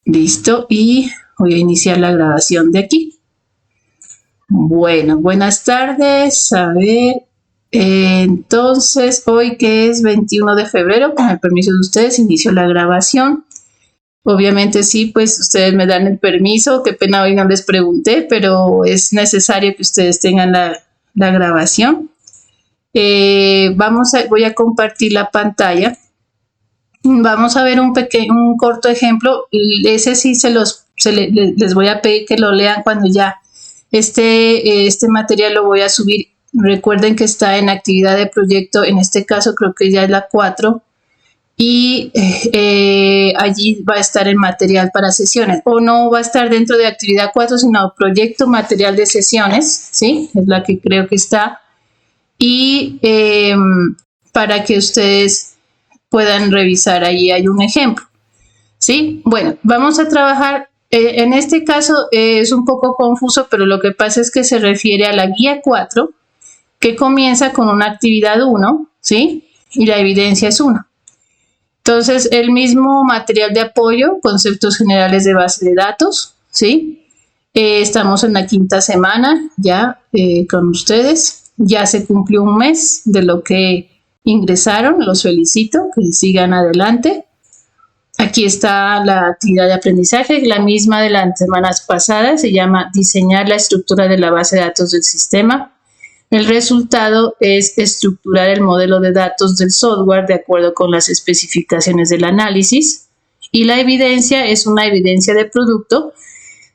Listo, y voy a iniciar la grabación de aquí. Bueno, buenas tardes. A ver, entonces, hoy que es 21 de febrero, con el permiso de ustedes, inicio la grabación. Obviamente sí, pues ustedes me dan el permiso. Qué pena hoy no les pregunté, pero es necesario que ustedes tengan la grabación. Voy a compartir la pantalla. Vamos a ver un corto ejemplo. Ese sí les voy a pedir que lo lean cuando ya este material lo voy a subir. Recuerden que está en actividad de proyecto, en este caso creo que ya es la 4, y allí va a estar el material para sesiones, o no va a estar dentro de actividad 4, sino proyecto material de sesiones, ¿sí? Es la que creo que está, y para que ustedes puedan revisar, allí hay un ejemplo, ¿sí? Bueno, vamos a trabajar, en este caso es un poco confuso, pero lo que pasa es que se refiere a la guía 4, que comienza con una actividad 1, ¿sí? Y la evidencia es 1. Entonces, el mismo material de apoyo, conceptos generales de base de datos, ¿sí? Estamos en la 5ª semana ya con ustedes. Ya se cumplió un mes de lo que ingresaron. Los felicito, que sigan adelante. Aquí está la actividad de aprendizaje, la misma de las semanas pasadas. Se llama diseñar la estructura de la base de datos del sistema. El resultado es estructurar el modelo de datos del software de acuerdo con las especificaciones del análisis. Y la evidencia es una evidencia de producto,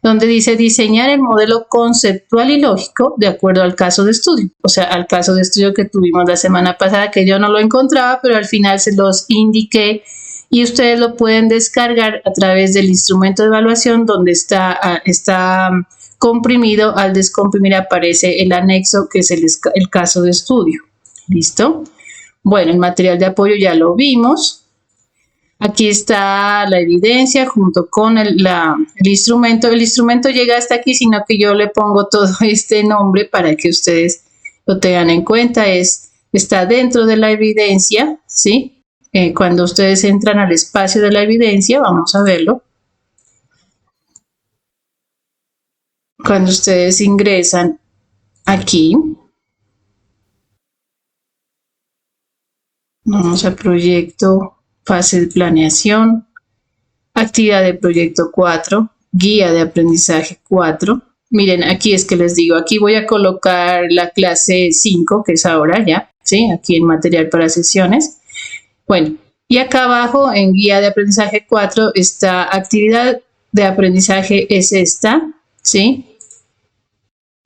donde dice diseñar el modelo conceptual y lógico de acuerdo al caso de estudio. O sea, al caso de estudio que tuvimos la semana pasada, que yo no lo encontraba, pero al final se los indiqué y ustedes lo pueden descargar a través del instrumento de evaluación, donde está comprimido. Al descomprimir aparece el anexo, que es el caso de estudio. ¿Listo? Bueno, el material de apoyo ya lo vimos. Aquí está la evidencia junto con el instrumento. El instrumento llega hasta aquí, sino que yo le pongo todo este nombre para que ustedes lo tengan en cuenta. Está dentro de la evidencia, ¿sí? Cuando ustedes entran al espacio de la evidencia, vamos a verlo. Cuando ustedes ingresan aquí, vamos a proyecto, fase de planeación, actividad de proyecto 4, guía de aprendizaje 4. Miren, aquí es que les digo, aquí voy a colocar la clase 5, que es ahora ya, ¿sí? Aquí en material para sesiones. Bueno, y acá abajo en guía de aprendizaje 4 está actividad de aprendizaje, es esta, ¿sí?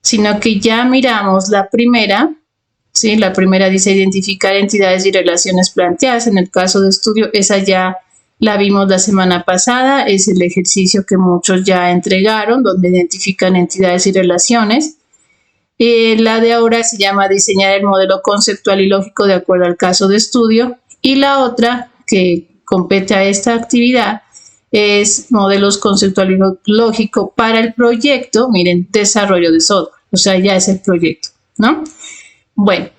Sino que ya miramos la primera, ¿sí? La primera dice identificar entidades y relaciones planteadas. En el caso de estudio, esa ya la vimos la semana pasada, es el ejercicio que muchos ya entregaron, donde identifican entidades y relaciones. La de ahora se llama diseñar el modelo conceptual y lógico de acuerdo al caso de estudio. Y la otra que compete a esta actividad es modelos conceptual y lógico para el proyecto, miren, desarrollo de software, o sea, ya es el proyecto, ¿no? Bueno,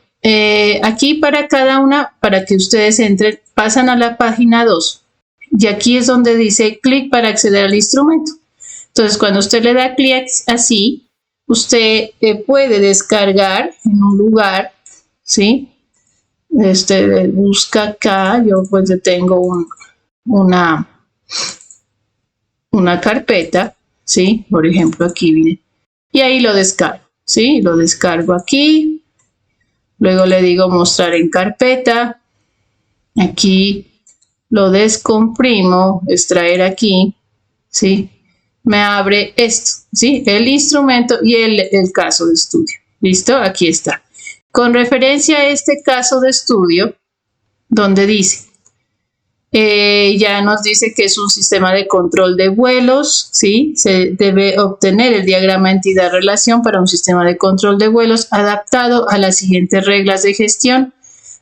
aquí para cada una, para que ustedes entren, pasan a la página 2 y aquí es donde dice clic para acceder al instrumento. Entonces, cuando usted le da clic así, usted puede descargar en un lugar, ¿sí? Busca acá, yo pues tengo una carpeta, ¿sí? Por ejemplo, aquí viene. Y ahí lo descargo, ¿sí? Lo descargo aquí. Luego le digo mostrar en carpeta. Aquí lo descomprimo, extraer aquí, ¿sí? Me abre esto, ¿sí? El instrumento y el caso de estudio. ¿Listo? Aquí está. Con referencia a este caso de estudio, donde dice, ya nos dice que es un sistema de control de vuelos, ¿sí? Se debe obtener el diagrama entidad-relación para un sistema de control de vuelos adaptado a las siguientes reglas de gestión,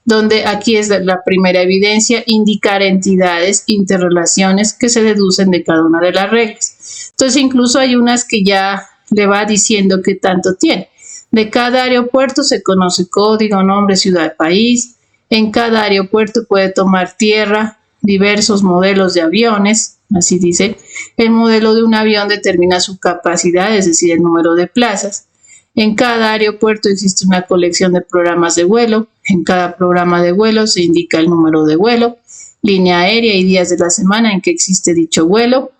donde aquí es la primera evidencia, indicar entidades, interrelaciones que se deducen de cada una de las reglas. Entonces, incluso hay unas que ya le va diciendo qué tanto tiene. De cada aeropuerto se conoce código, nombre, ciudad, país. En cada aeropuerto puede tomar tierra, diversos modelos de aviones, así dice. El modelo de un avión determina su capacidad, es decir, el número de plazas. En cada aeropuerto existe una colección de programas de vuelo. En cada programa de vuelo se indica el número de vuelo, línea aérea y días de la semana en que existe dicho vuelo.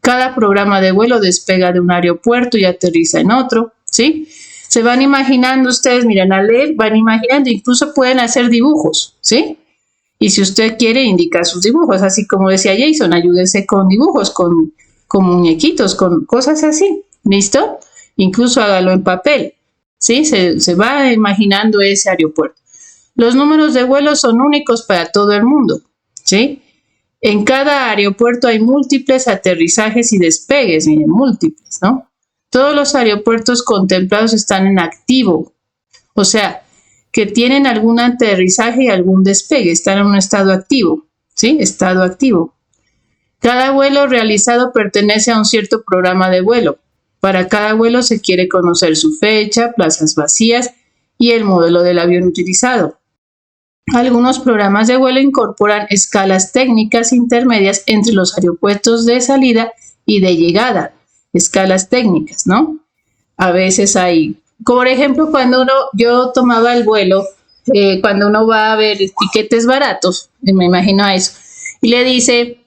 Cada programa de vuelo despega de un aeropuerto y aterriza en otro, ¿sí? Se van imaginando ustedes, miren, al leer, van imaginando, incluso pueden hacer dibujos, ¿sí? Y si usted quiere indicar sus dibujos, así como decía Jason, ayúdese con dibujos, con muñequitos, con cosas así, ¿listo? Incluso hágalo en papel, ¿sí? Se va imaginando ese aeropuerto. Los números de vuelo son únicos para todo el mundo, ¿sí? En cada aeropuerto hay múltiples aterrizajes y despegues, miren, múltiples, ¿no? Todos los aeropuertos contemplados están en activo, o sea, que tienen algún aterrizaje y algún despegue, están en un estado activo, ¿sí? Estado activo. Cada vuelo realizado pertenece a un cierto programa de vuelo. Para cada vuelo se quiere conocer su fecha, plazas vacías y el modelo del avión utilizado. Algunos programas de vuelo incorporan escalas técnicas intermedias entre los aeropuertos de salida y de llegada. Escalas técnicas, ¿no? A veces hay, por ejemplo, yo tomaba el vuelo, cuando uno va a ver tiquetes baratos, me imagino a eso, y le dice,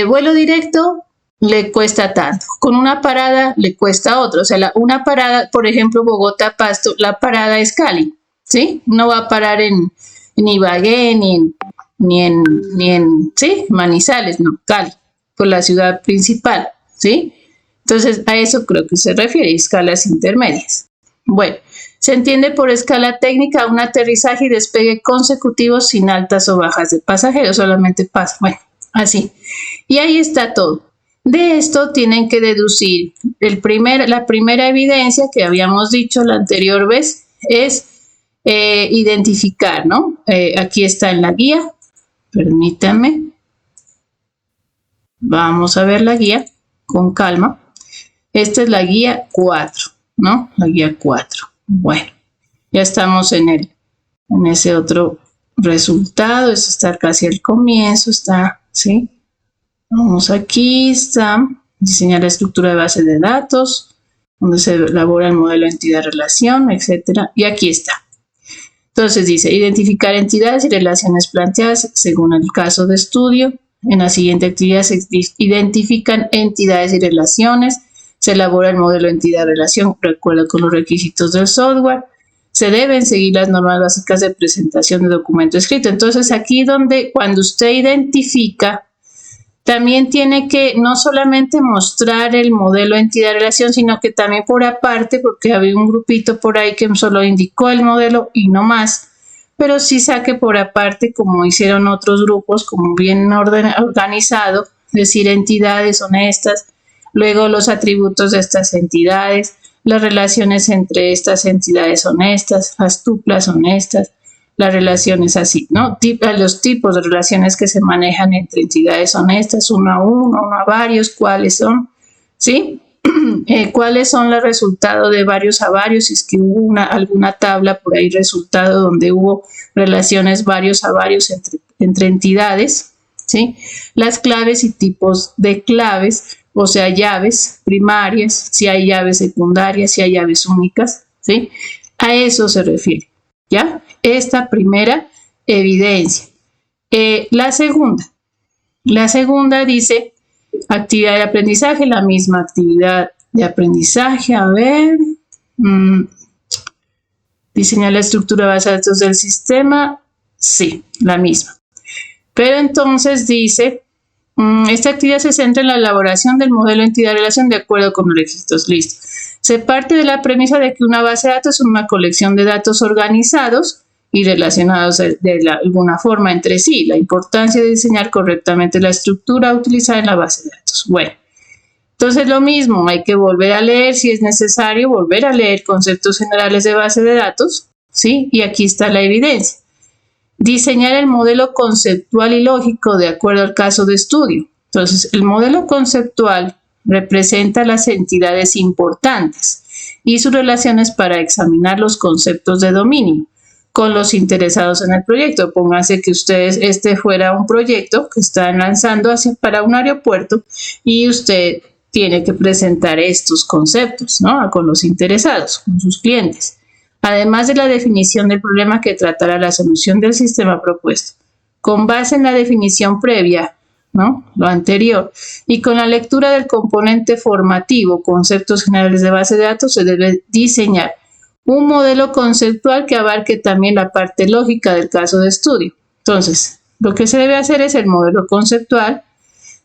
vuelo directo le cuesta tanto, con una parada le cuesta otro, o sea, una parada, por ejemplo, Bogotá-Pasto, la parada es Cali, ¿sí? No va a parar en Ibagué, ni en ¿sí? Manizales, no, Cali, por la ciudad principal, ¿sí? Entonces, a eso creo que se refiere, escalas intermedias. Bueno, se entiende por escala técnica un aterrizaje y despegue consecutivos sin altas o bajas de pasajeros, solamente pasa, bueno, así. Y ahí está todo. De esto tienen que deducir la primera evidencia que habíamos dicho la anterior vez, es identificar, ¿no? Aquí está en la guía, permítanme. Vamos a ver la guía con calma. Esta es la guía 4, ¿no? La guía 4. Bueno, ya estamos en ese otro resultado. Esto está casi al comienzo, está, ¿sí? Vamos aquí, está. Diseñar la estructura de base de datos, donde se elabora el modelo de entidad-relación, etcétera. Y aquí está. Entonces dice, identificar entidades y relaciones planteadas según el caso de estudio. En la siguiente actividad se identifican entidades y relaciones. Se elabora el modelo de entidad-relación de acuerdo con los requisitos del software. Se deben seguir las normas básicas de presentación de documento escrito. Entonces, aquí donde cuando usted identifica, también tiene que no solamente mostrar el modelo de entidad-relación, sino que también por aparte, porque había un grupito por ahí que solo indicó el modelo y no más, pero sí saque por aparte, como hicieron otros grupos, como bien organizado, es decir, entidades honestas, luego los atributos de estas entidades, las relaciones entre estas entidades honestas, las tuplas honestas, las relaciones así, ¿no? Los tipos de relaciones que se manejan entre entidades honestas, uno a uno, uno a varios, cuáles son, ¿sí? Cuáles son los resultados de varios a varios, si es que hubo alguna tabla por ahí, resultado donde hubo relaciones varios a varios entre entidades, ¿sí? Las claves y tipos de claves, o sea, llaves primarias, si hay llaves secundarias, si hay llaves únicas, ¿sí? A eso se refiere, ¿ya? Esta primera evidencia. La segunda dice actividad de aprendizaje, la misma actividad de aprendizaje, a ver, diseñar la estructura de base de datos del sistema, sí, la misma. Pero entonces dice, esta actividad se centra en la elaboración del modelo de entidad-relación de acuerdo con los requisitos listos. Se parte de la premisa de que una base de datos es una colección de datos organizados y relacionados de alguna forma entre sí. La importancia de diseñar correctamente la estructura utilizada en la base de datos. Bueno, entonces lo mismo, hay que volver a leer si es necesario, volver a leer conceptos generales de base de datos, ¿sí? Y aquí está la evidencia. Diseñar el modelo conceptual y lógico de acuerdo al caso de estudio. Entonces, el modelo conceptual representa las entidades importantes y sus relaciones para examinar los conceptos de dominio. con los interesados en el proyecto. Pónganse que ustedes, este fuera un proyecto que están lanzando para un aeropuerto y usted tiene que presentar estos conceptos, ¿no? Con los interesados, con sus clientes. Además de la definición del problema que tratará la solución del sistema propuesto. Con base en la definición previa, ¿no? Lo anterior, y con la lectura del componente formativo, conceptos generales de base de datos, se debe diseñar un modelo conceptual que abarque también la parte lógica del caso de estudio. Entonces, lo que se debe hacer es el modelo conceptual,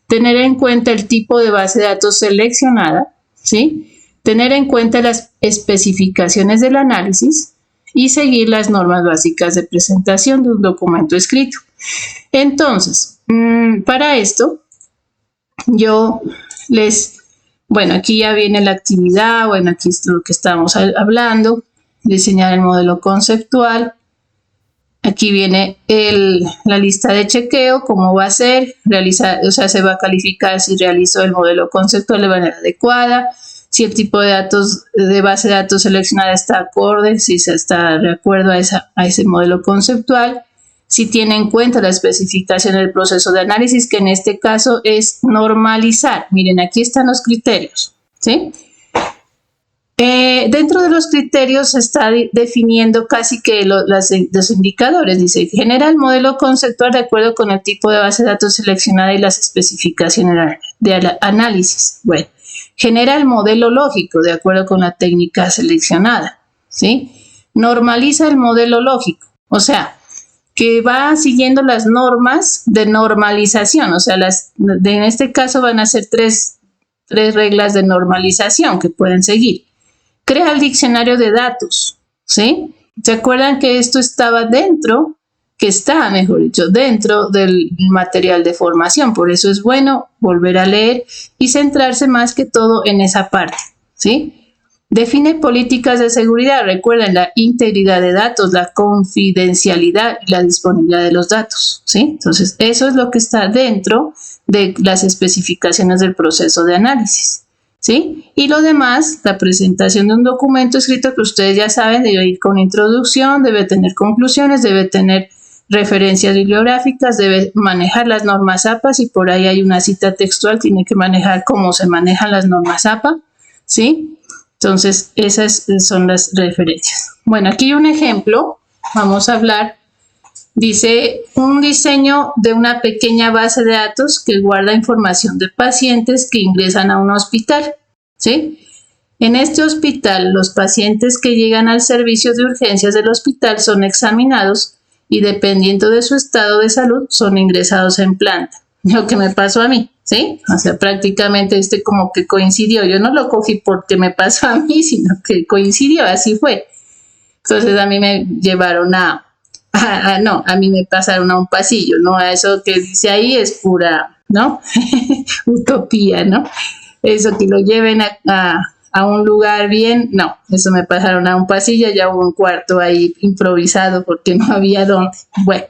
tener en cuenta el tipo de base de datos seleccionada, ¿sí? Tener en cuenta las especificaciones del análisis y seguir las normas básicas de presentación de un documento escrito. Entonces, para esto, bueno, aquí ya viene la actividad, bueno, aquí es lo que estamos hablando, diseñar el modelo conceptual. Aquí viene la lista de chequeo, cómo va a ser, se va a calificar si realizó el modelo conceptual de manera adecuada, si el tipo de datos de base de datos seleccionada está acorde, si se está de acuerdo a ese modelo conceptual, si tiene en cuenta la especificación del proceso de análisis, que en este caso es normalizar. Miren, aquí están los criterios, ¿sí? Dentro de los criterios se está definiendo casi que los indicadores. Dice, genera el modelo conceptual de acuerdo con el tipo de base de datos seleccionada y las especificaciones de análisis. Bueno, genera el modelo lógico de acuerdo con la técnica seleccionada, ¿sí? Normaliza el modelo lógico, o sea, que va siguiendo las normas de normalización, o sea, en este caso van a ser tres reglas de normalización que pueden seguir. Crea el diccionario de datos, ¿sí? ¿Se acuerdan que esto estaba dentro, mejor dicho, dentro del material de formación? Por eso es bueno volver a leer y centrarse más que todo en esa parte, ¿sí? Define políticas de seguridad. Recuerden la integridad de datos, la confidencialidad y la disponibilidad de los datos, ¿sí? Entonces, eso es lo que está dentro de las especificaciones del proceso de análisis, ¿sí? Y lo demás, la presentación de un documento escrito que ustedes ya saben, debe ir con introducción, debe tener conclusiones, debe tener referencias bibliográficas, debe manejar las normas APA. Si por ahí hay una cita textual, tiene que manejar cómo se manejan las normas APA, ¿sí? Entonces, esas son las referencias. Bueno, aquí hay un ejemplo. Vamos a hablar. Dice, un diseño de una pequeña base de datos que guarda información de pacientes que ingresan a un hospital, ¿sí? En este hospital, los pacientes que llegan al servicio de urgencias del hospital son examinados y, dependiendo de su estado de salud, son ingresados en planta. Lo que me pasó a mí, ¿sí? O sea, prácticamente como que coincidió. Yo no lo cogí porque me pasó a mí, sino que coincidió, así fue. Entonces a mí me llevaron no, a mí me pasaron a un pasillo, ¿no? A eso que dice ahí es pura, ¿no? Utopía, ¿no? Eso que lo lleven a un lugar bien, no, eso me pasaron a un pasillo, ya hubo un cuarto ahí improvisado porque no había dónde. Bueno.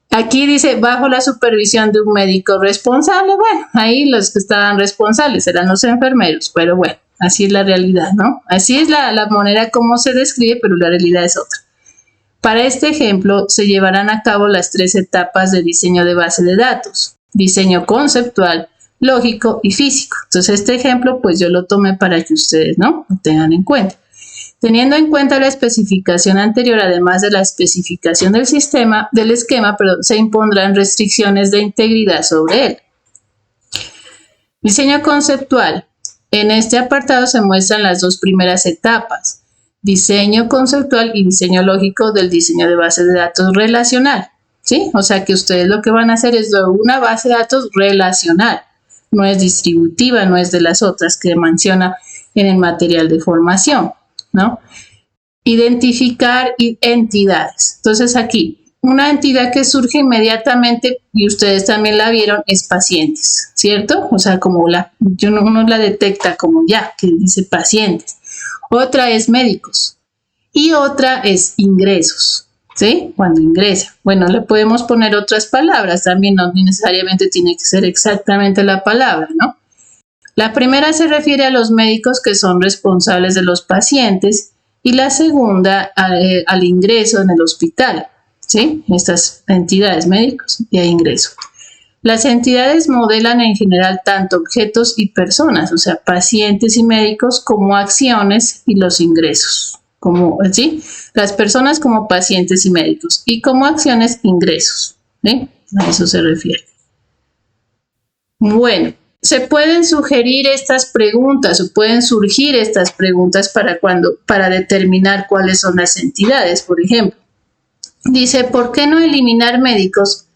Aquí dice, bajo la supervisión de un médico responsable. Bueno, ahí los que estaban responsables eran los enfermeros, pero bueno, así es la realidad, ¿no? Así es la manera como se describe, pero la realidad es otra. Para este ejemplo, se llevarán a cabo las 3 etapas de diseño de base de datos. Diseño conceptual, lógico y físico. Entonces, este ejemplo, pues yo lo tomé para que ustedes, ¿no?, lo tengan en cuenta. Teniendo en cuenta la especificación anterior, además de la especificación del esquema, se impondrán restricciones de integridad sobre él. Diseño conceptual. En este apartado se muestran las 2 primeras etapas, diseño conceptual y diseño lógico del diseño de base de datos relacional, ¿sí? O sea que ustedes lo que van a hacer es una base de datos relacional, no es distributiva, no es de las otras que menciona en el material de formación, ¿no? Identificar entidades. Entonces aquí, una entidad que surge inmediatamente, y ustedes también la vieron, es pacientes, ¿cierto? O sea, como uno la detecta como que dice pacientes. Otra es médicos y otra es ingresos, ¿sí? Cuando ingresa. Bueno, le podemos poner otras palabras también, no necesariamente tiene que ser exactamente la palabra, ¿no? La primera se refiere a los médicos que son responsables de los pacientes y la segunda al ingreso en el hospital, ¿sí? Estas entidades, médicos y a ingreso. Las entidades modelan en general tanto objetos y personas, o sea, pacientes y médicos, como acciones y los ingresos, como, ¿sí? Las personas como pacientes y médicos, y como acciones, ingresos, ¿sí? A eso se refiere. Bueno, se pueden sugerir estas preguntas o pueden surgir estas preguntas para determinar cuáles son las entidades, por ejemplo. Dice, ¿por qué no eliminar médicos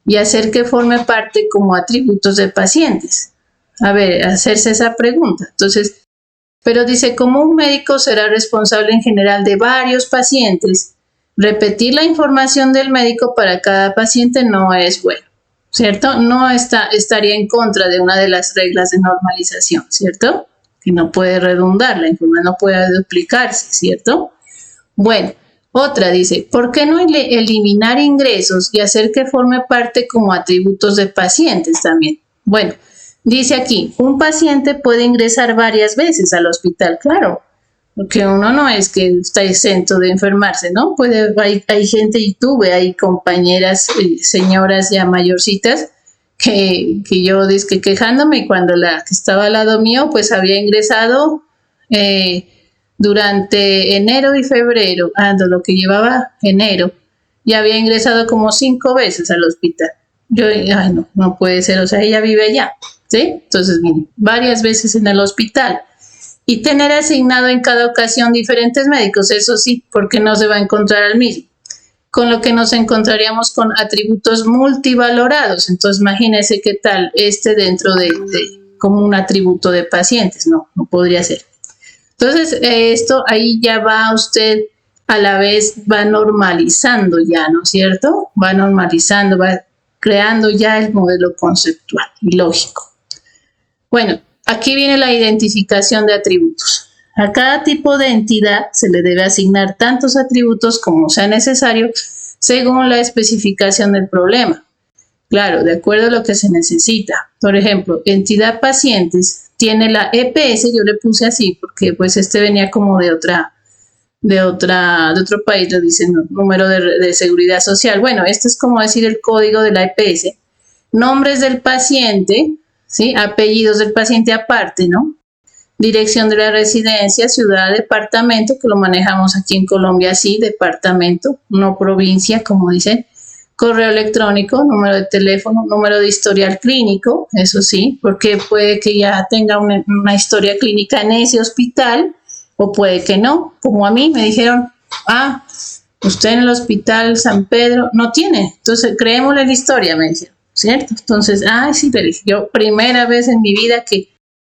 y hacer que forme parte como atributos de pacientes? A ver, hacerse esa pregunta. Entonces, pero dice, como un médico será responsable en general de varios pacientes, repetir la información del médico para cada paciente no es bueno, ¿cierto? No estaría en contra de una de las reglas de normalización, ¿cierto? Que no puede redundar, la información no puede duplicarse, ¿cierto? Bueno, otra dice, ¿por qué no eliminar ingresos y hacer que forme parte como atributos de pacientes también? Bueno, dice aquí, un paciente puede ingresar varias veces al hospital, claro, porque uno no es que está exento de enfermarse, ¿no? Hay gente, y hay compañeras, señoras ya mayorcitas, que yo dizque quejándome, y cuando la que estaba al lado mío, pues había ingresado durante enero y febrero, lo que llevaba enero, y había ingresado como 5 veces al hospital. Yo, ay, no puede ser, o sea, ella vive allá, ¿sí? Entonces, miren, varias veces en el hospital. Y tener asignado en cada ocasión diferentes médicos, eso sí, porque no se va a encontrar al mismo. Con lo que nos encontraríamos con atributos multivalorados. Entonces, imagínense qué tal dentro de como un atributo de pacientes. No podría ser. Entonces, esto ahí ya va usted, a la vez va normalizando ya, ¿no es cierto? Va normalizando, va creando ya el modelo conceptual y lógico. Bueno, aquí viene la identificación de atributos. A cada tipo de entidad se le debe asignar tantos atributos como sea necesario según la especificación del problema. Claro, de acuerdo a lo que se necesita. Por ejemplo, entidad pacientes tiene la EPS, yo le puse así porque pues venía como de otro país, le dicen número de seguridad social. Bueno, esto es como decir el código de la EPS. Nombres del paciente, ¿sí? Apellidos del paciente aparte, ¿no? Dirección de la residencia, ciudad, departamento, que lo manejamos aquí en Colombia así, departamento, no provincia, como dicen. Correo electrónico, número de teléfono, número de historial clínico, eso sí, porque puede que ya tenga una historia clínica en ese hospital, o puede que no, como a mí me dijeron, usted en el hospital San Pedro no tiene, entonces creémosle la historia, me dijeron, ¿cierto? Entonces, sí, pero yo primera vez en mi vida que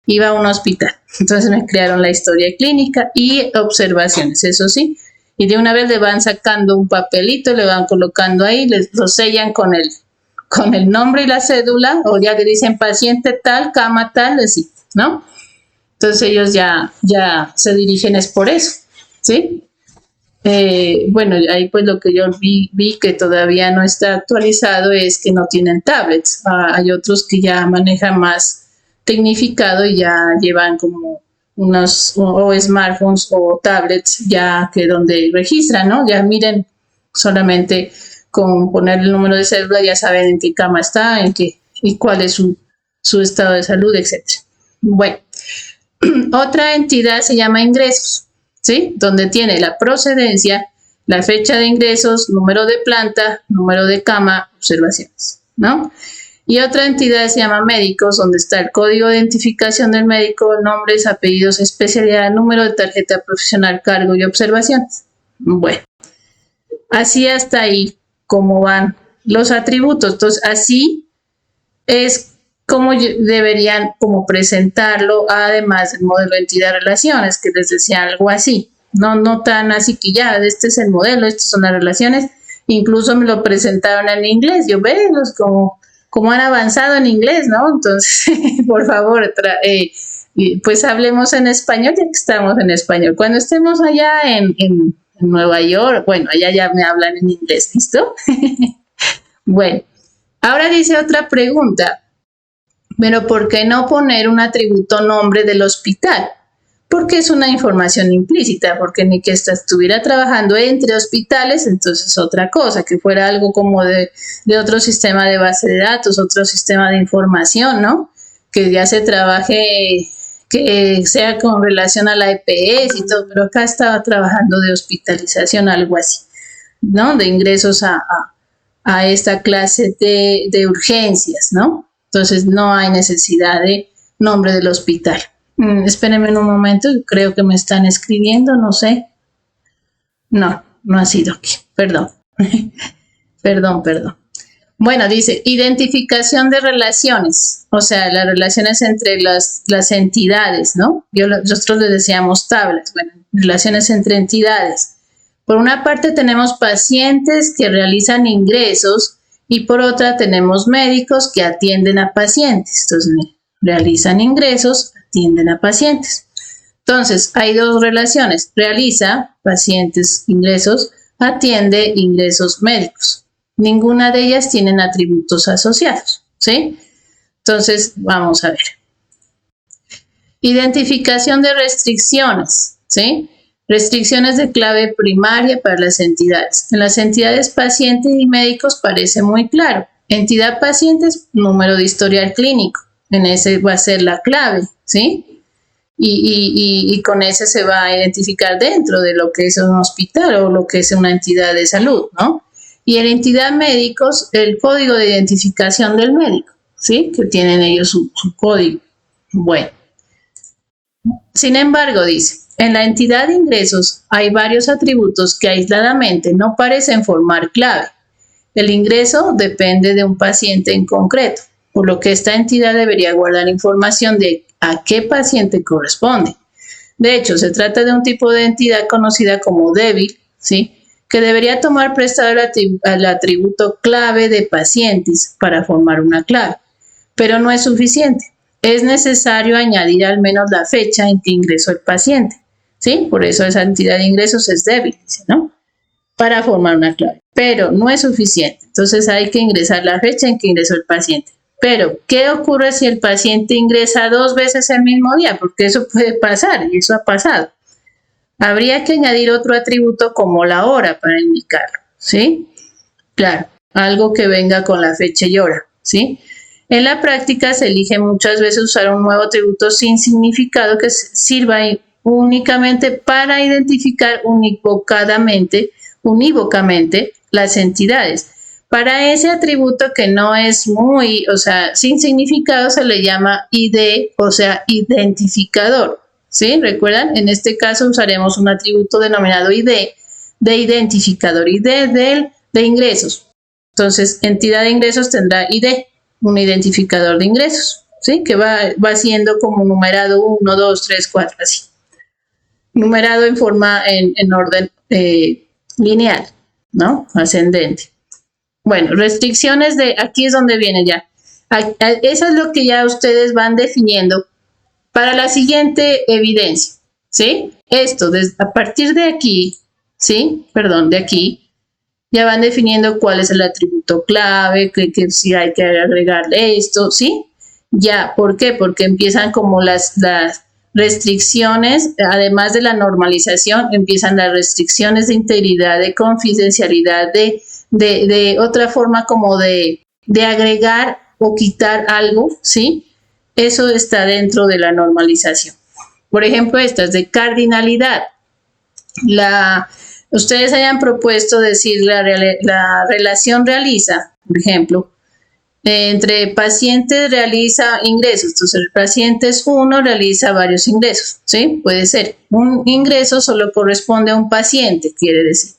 iba a un hospital, entonces me crearon la historia clínica y observaciones, eso sí, y de una vez le van sacando un papelito, le van colocando ahí, lo sellan con el nombre y la cédula, o ya le dicen paciente tal, cama tal, así, ¿no? Entonces ellos ya se dirigen es por eso, ¿sí? Bueno, ahí pues lo que yo vi que todavía no está actualizado es que no tienen tablets. Hay otros que ya manejan más tecnificado y ya llevan como unos o smartphones o tablets ya que donde registran, ¿no? Ya miren, solamente con poner el número de cédula ya saben en qué cama está, y cuál es su estado de salud, etc. Bueno, otra entidad se llama ingresos, ¿sí? Donde tiene la procedencia, la fecha de ingresos, número de planta, número de cama, observaciones, ¿no? Y otra entidad se llama médicos, donde está el código de identificación del médico, nombres, apellidos, especialidad, número de tarjeta profesional, cargo y observaciones. Bueno, así hasta ahí cómo van los atributos. Entonces, así es como deberían como presentarlo, además del modelo de entidad de relaciones, que les decía algo así. No tan así que ya, este es el modelo, estas son las relaciones. Incluso me lo presentaron en inglés. Yo veo como han avanzado en inglés, ¿no? Entonces, por favor, pues hablemos en español, ya que estamos en español. Cuando estemos allá en Nueva York, bueno, allá ya me hablan en inglés, ¿listo? Bueno, ahora dice otra pregunta, pero ¿por qué no poner un atributo nombre del hospital? porque es una información implícita, porque ni que estuviera trabajando entre hospitales, entonces otra cosa, que fuera algo como de otro sistema de base de datos, otro sistema de información, ¿no? Que ya se trabaje, que sea con relación a la EPS y todo, pero acá estaba trabajando de hospitalización, algo así, ¿no? De ingresos a esta clase de urgencias, ¿no? Entonces no hay necesidad de nombre del hospital. Espérenme un momento, creo que me están escribiendo, no sé. No, no ha sido aquí, perdón. Perdón. Bueno, dice identificación de relaciones, o sea, las relaciones entre las entidades, ¿no? Nosotros les decíamos tablas, bueno, relaciones entre entidades. Por una parte tenemos pacientes que realizan ingresos y por otra tenemos médicos que atienden a pacientes. Entonces, realizan ingresos, atienden a pacientes. Entonces, hay dos relaciones. Realiza pacientes ingresos, atiende ingresos médicos. Ninguna de ellas tienen atributos asociados, ¿sí? Entonces, vamos a ver. Identificación de restricciones, ¿sí? Restricciones de clave primaria para las entidades. En las entidades pacientes y médicos parece muy claro. Entidad pacientes, número de historial clínico. En ese va a ser la clave, ¿sí? Y con ese se va a identificar dentro de lo que es un hospital o lo que es una entidad de salud, ¿no? Y en entidad médicos, el código de identificación del médico, ¿sí? Que tienen ellos su código. Bueno. Sin embargo, dice, en la entidad de ingresos hay varios atributos que aisladamente no parecen formar clave. El ingreso depende de un paciente en concreto, por lo que esta entidad debería guardar información de a qué paciente corresponde. De hecho, se trata de un tipo de entidad conocida como débil, ¿sí? Que debería tomar prestado el atributo clave de pacientes para formar una clave, pero no es suficiente. Es necesario añadir al menos la fecha en que ingresó el paciente, ¿sí? Por eso esa entidad de ingresos es débil, ¿no? Para formar una clave, pero no es suficiente. Entonces hay que ingresar la fecha en que ingresó el paciente. Pero, ¿qué ocurre si el paciente ingresa 2 veces el mismo día? Porque eso puede pasar y eso ha pasado. Habría que añadir otro atributo como la hora para indicarlo, ¿sí? Claro, algo que venga con la fecha y hora, ¿sí? En la práctica se elige muchas veces usar un nuevo atributo sin significado que sirva únicamente para identificar unívocamente las entidades. Para ese atributo que no es muy, o sea, sin significado se le llama ID, o sea, identificador, ¿sí? ¿Recuerdan? En este caso usaremos un atributo denominado ID de identificador, ID de ingresos. Entonces, entidad de ingresos tendrá ID, un identificador de ingresos, ¿sí? Que va siendo como numerado 1, 2, 3, 4, así. Numerado en forma, en orden lineal, ¿no? Ascendente. Bueno, restricciones de, aquí es donde viene ya. Eso es lo que ya ustedes van definiendo para la siguiente evidencia, ¿sí? Esto, a partir de aquí, ¿sí? Perdón, de aquí, ya van definiendo cuál es el atributo clave, que si hay que agregarle esto, ¿sí? Ya, ¿por qué? Porque empiezan como las restricciones, además de la normalización, empiezan las restricciones de integridad, de confidencialidad, de otra forma como de agregar o quitar algo, ¿sí? Eso está dentro de la normalización. Por ejemplo, estas de cardinalidad. Ustedes hayan propuesto decir la relación realiza, por ejemplo, entre pacientes realiza ingresos. Entonces, el paciente es uno, realiza varios ingresos, ¿sí? Puede ser. Un ingreso solo corresponde a un paciente, quiere decir.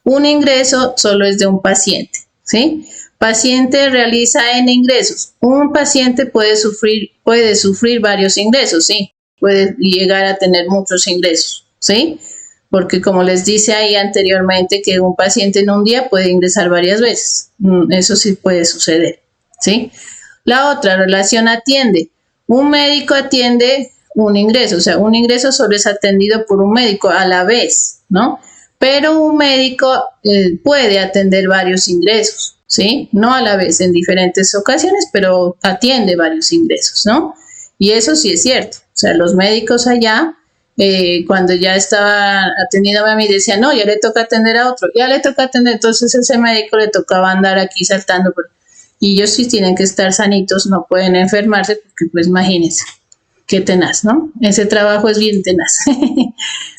Un ingreso solo es de un paciente, ¿sí? Paciente realiza N ingresos. Un paciente puede sufrir varios ingresos, ¿sí? Puede llegar a tener muchos ingresos, ¿sí? Porque como les dice ahí anteriormente que un paciente en un día puede ingresar varias veces. Eso sí puede suceder, ¿sí? La otra relación atiende. Un médico atiende un ingreso, o sea, un ingreso solo es atendido por un médico a la vez, ¿no? Pero un médico puede atender varios ingresos, ¿sí? No a la vez, en diferentes ocasiones, pero atiende varios ingresos, ¿no? Y eso sí es cierto. O sea, los médicos allá cuando ya estaba atendiendo a mí, decía, no, ya le toca atender a otro, ya le toca atender, entonces ese médico le tocaba andar aquí saltando, y ellos sí tienen que estar sanitos, no pueden enfermarse, porque pues imagínense, qué tenaz, ¿no? Ese trabajo es bien tenaz.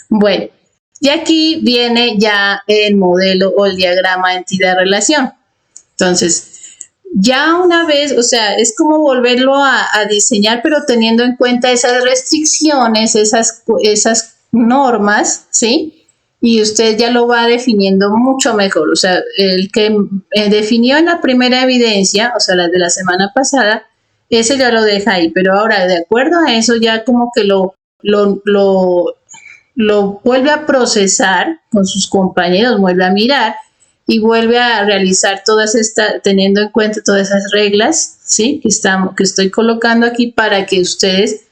Bueno, y aquí viene ya el modelo o el diagrama entidad-relación. Entonces, ya una vez, o sea, es como volverlo a diseñar, pero teniendo en cuenta esas restricciones, esas normas, ¿sí? Y usted ya lo va definiendo mucho mejor. O sea, el que definió en la primera evidencia, o sea, la de la semana pasada, ese ya lo deja ahí. Pero ahora, de acuerdo a eso, ya como que lo vuelve a procesar con sus compañeros, vuelve a mirar y vuelve a realizar teniendo en cuenta todas esas reglas, ¿sí? Que estoy colocando aquí para que ustedes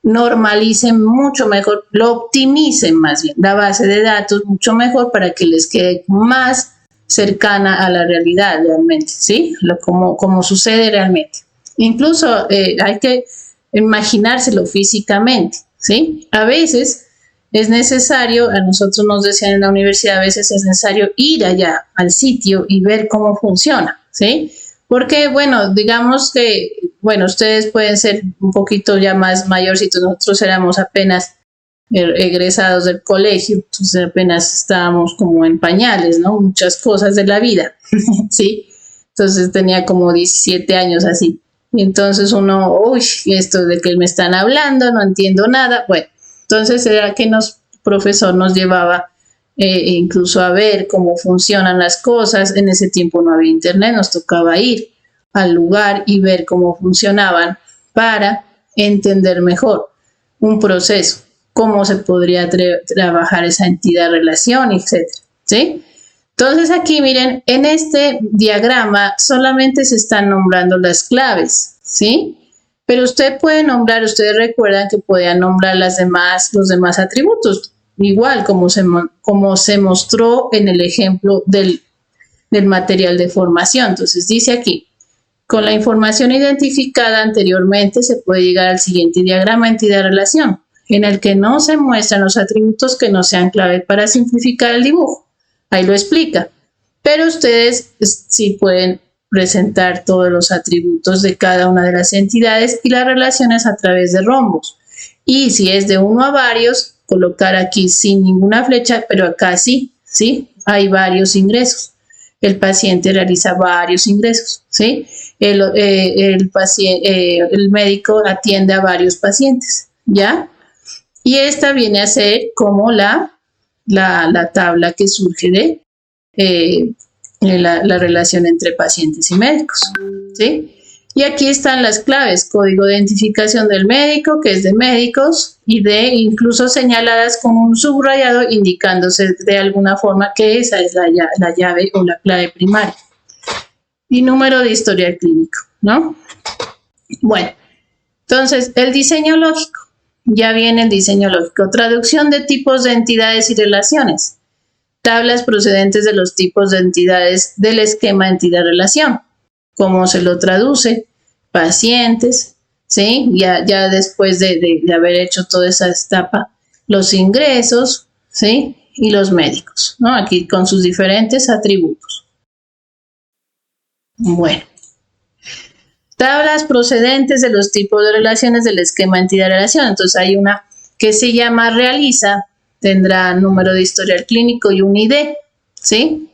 normalicen mucho mejor, lo optimicen más bien, la base de datos mucho mejor para que les quede más cercana a la realidad realmente, ¿sí? Como sucede realmente. Incluso hay que imaginárselo físicamente, ¿sí? A veces es necesario, a nosotros nos decían en la universidad, a veces es necesario ir allá al sitio y ver cómo funciona, ¿sí? Porque, bueno, digamos que, bueno, ustedes pueden ser un poquito ya más mayorcitos, nosotros éramos apenas egresados del colegio, entonces apenas estábamos como en pañales, ¿no? Muchas cosas de la vida, ¿sí? Entonces tenía como 17 años así. Y entonces uno, uy, esto de que me están hablando, no entiendo nada, bueno. Entonces era que el profesor nos llevaba incluso a ver cómo funcionan las cosas. En ese tiempo no había internet, nos tocaba ir al lugar y ver cómo funcionaban para entender mejor un proceso, cómo se podría trabajar esa entidad-relación, etcétera, ¿sí? Entonces aquí miren, en este diagrama solamente se están nombrando las claves, ¿sí? Pero usted puede nombrar, ustedes recuerdan que podían nombrar los demás atributos, igual como se mostró en el ejemplo del material de formación. Entonces dice aquí, con la información identificada anteriormente se puede llegar al siguiente diagrama entidad-relación, en el que no se muestran los atributos que no sean clave para simplificar el dibujo. Ahí lo explica. Pero ustedes sí pueden presentar todos los atributos de cada una de las entidades y las relaciones a través de rombos. Y si es de uno a varios, colocar aquí sin ninguna flecha, pero acá sí, ¿sí? Hay varios ingresos. El paciente realiza varios ingresos, ¿sí? El médico atiende a varios pacientes, ¿ya? Y esta viene a ser como la tabla que surge de la relación entre pacientes y médicos, ¿sí? Y aquí están las claves, código de identificación del médico, que es de médicos, y incluso señaladas con un subrayado indicándose de alguna forma que esa es la llave o la clave primaria. Y número de historial clínico, ¿no? Bueno, entonces el diseño lógico. Ya viene el diseño lógico. Traducción de tipos de entidades y relaciones. Tablas procedentes de los tipos de entidades del esquema entidad-relación. ¿Cómo se lo traduce? Pacientes, ¿sí? Ya después de haber hecho toda esa etapa, los ingresos, ¿sí? Y los médicos, ¿no? Aquí con sus diferentes atributos. Bueno. Tablas procedentes de los tipos de relaciones del esquema entidad-relación. Entonces hay una que se llama realiza, tendrá número de historial clínico y un ID, ¿sí?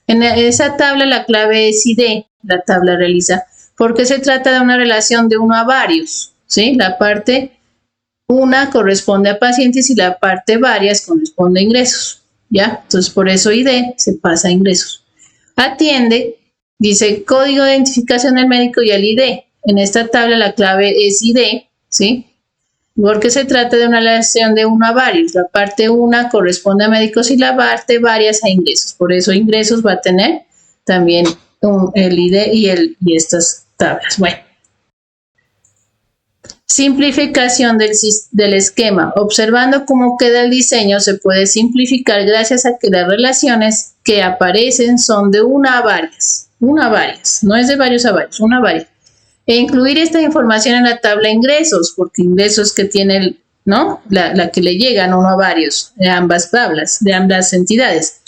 En esa tabla la clave es ID, la tabla realiza, porque se trata de una relación de uno a varios, ¿sí? La parte una corresponde a pacientes y la parte varias corresponde a ingresos, ¿ya? Entonces por eso ID se pasa a ingresos. Atiende. Dice código de identificación del médico y el ID. En esta tabla la clave es ID, ¿sí? Porque se trata de una relación de uno a varios. La parte una corresponde a médicos y la parte varias a ingresos. Por eso ingresos va a tener también el ID y estas tablas. Bueno. Simplificación del esquema. Observando cómo queda el diseño, se puede simplificar gracias a que las relaciones que aparecen son de una a varias. Una a varias, no es de varios a varios, una a varias. E incluir esta información en la tabla ingresos, porque ingresos que tiene ¿no? La que le llegan uno a varios, de ambas tablas, de ambas entidades.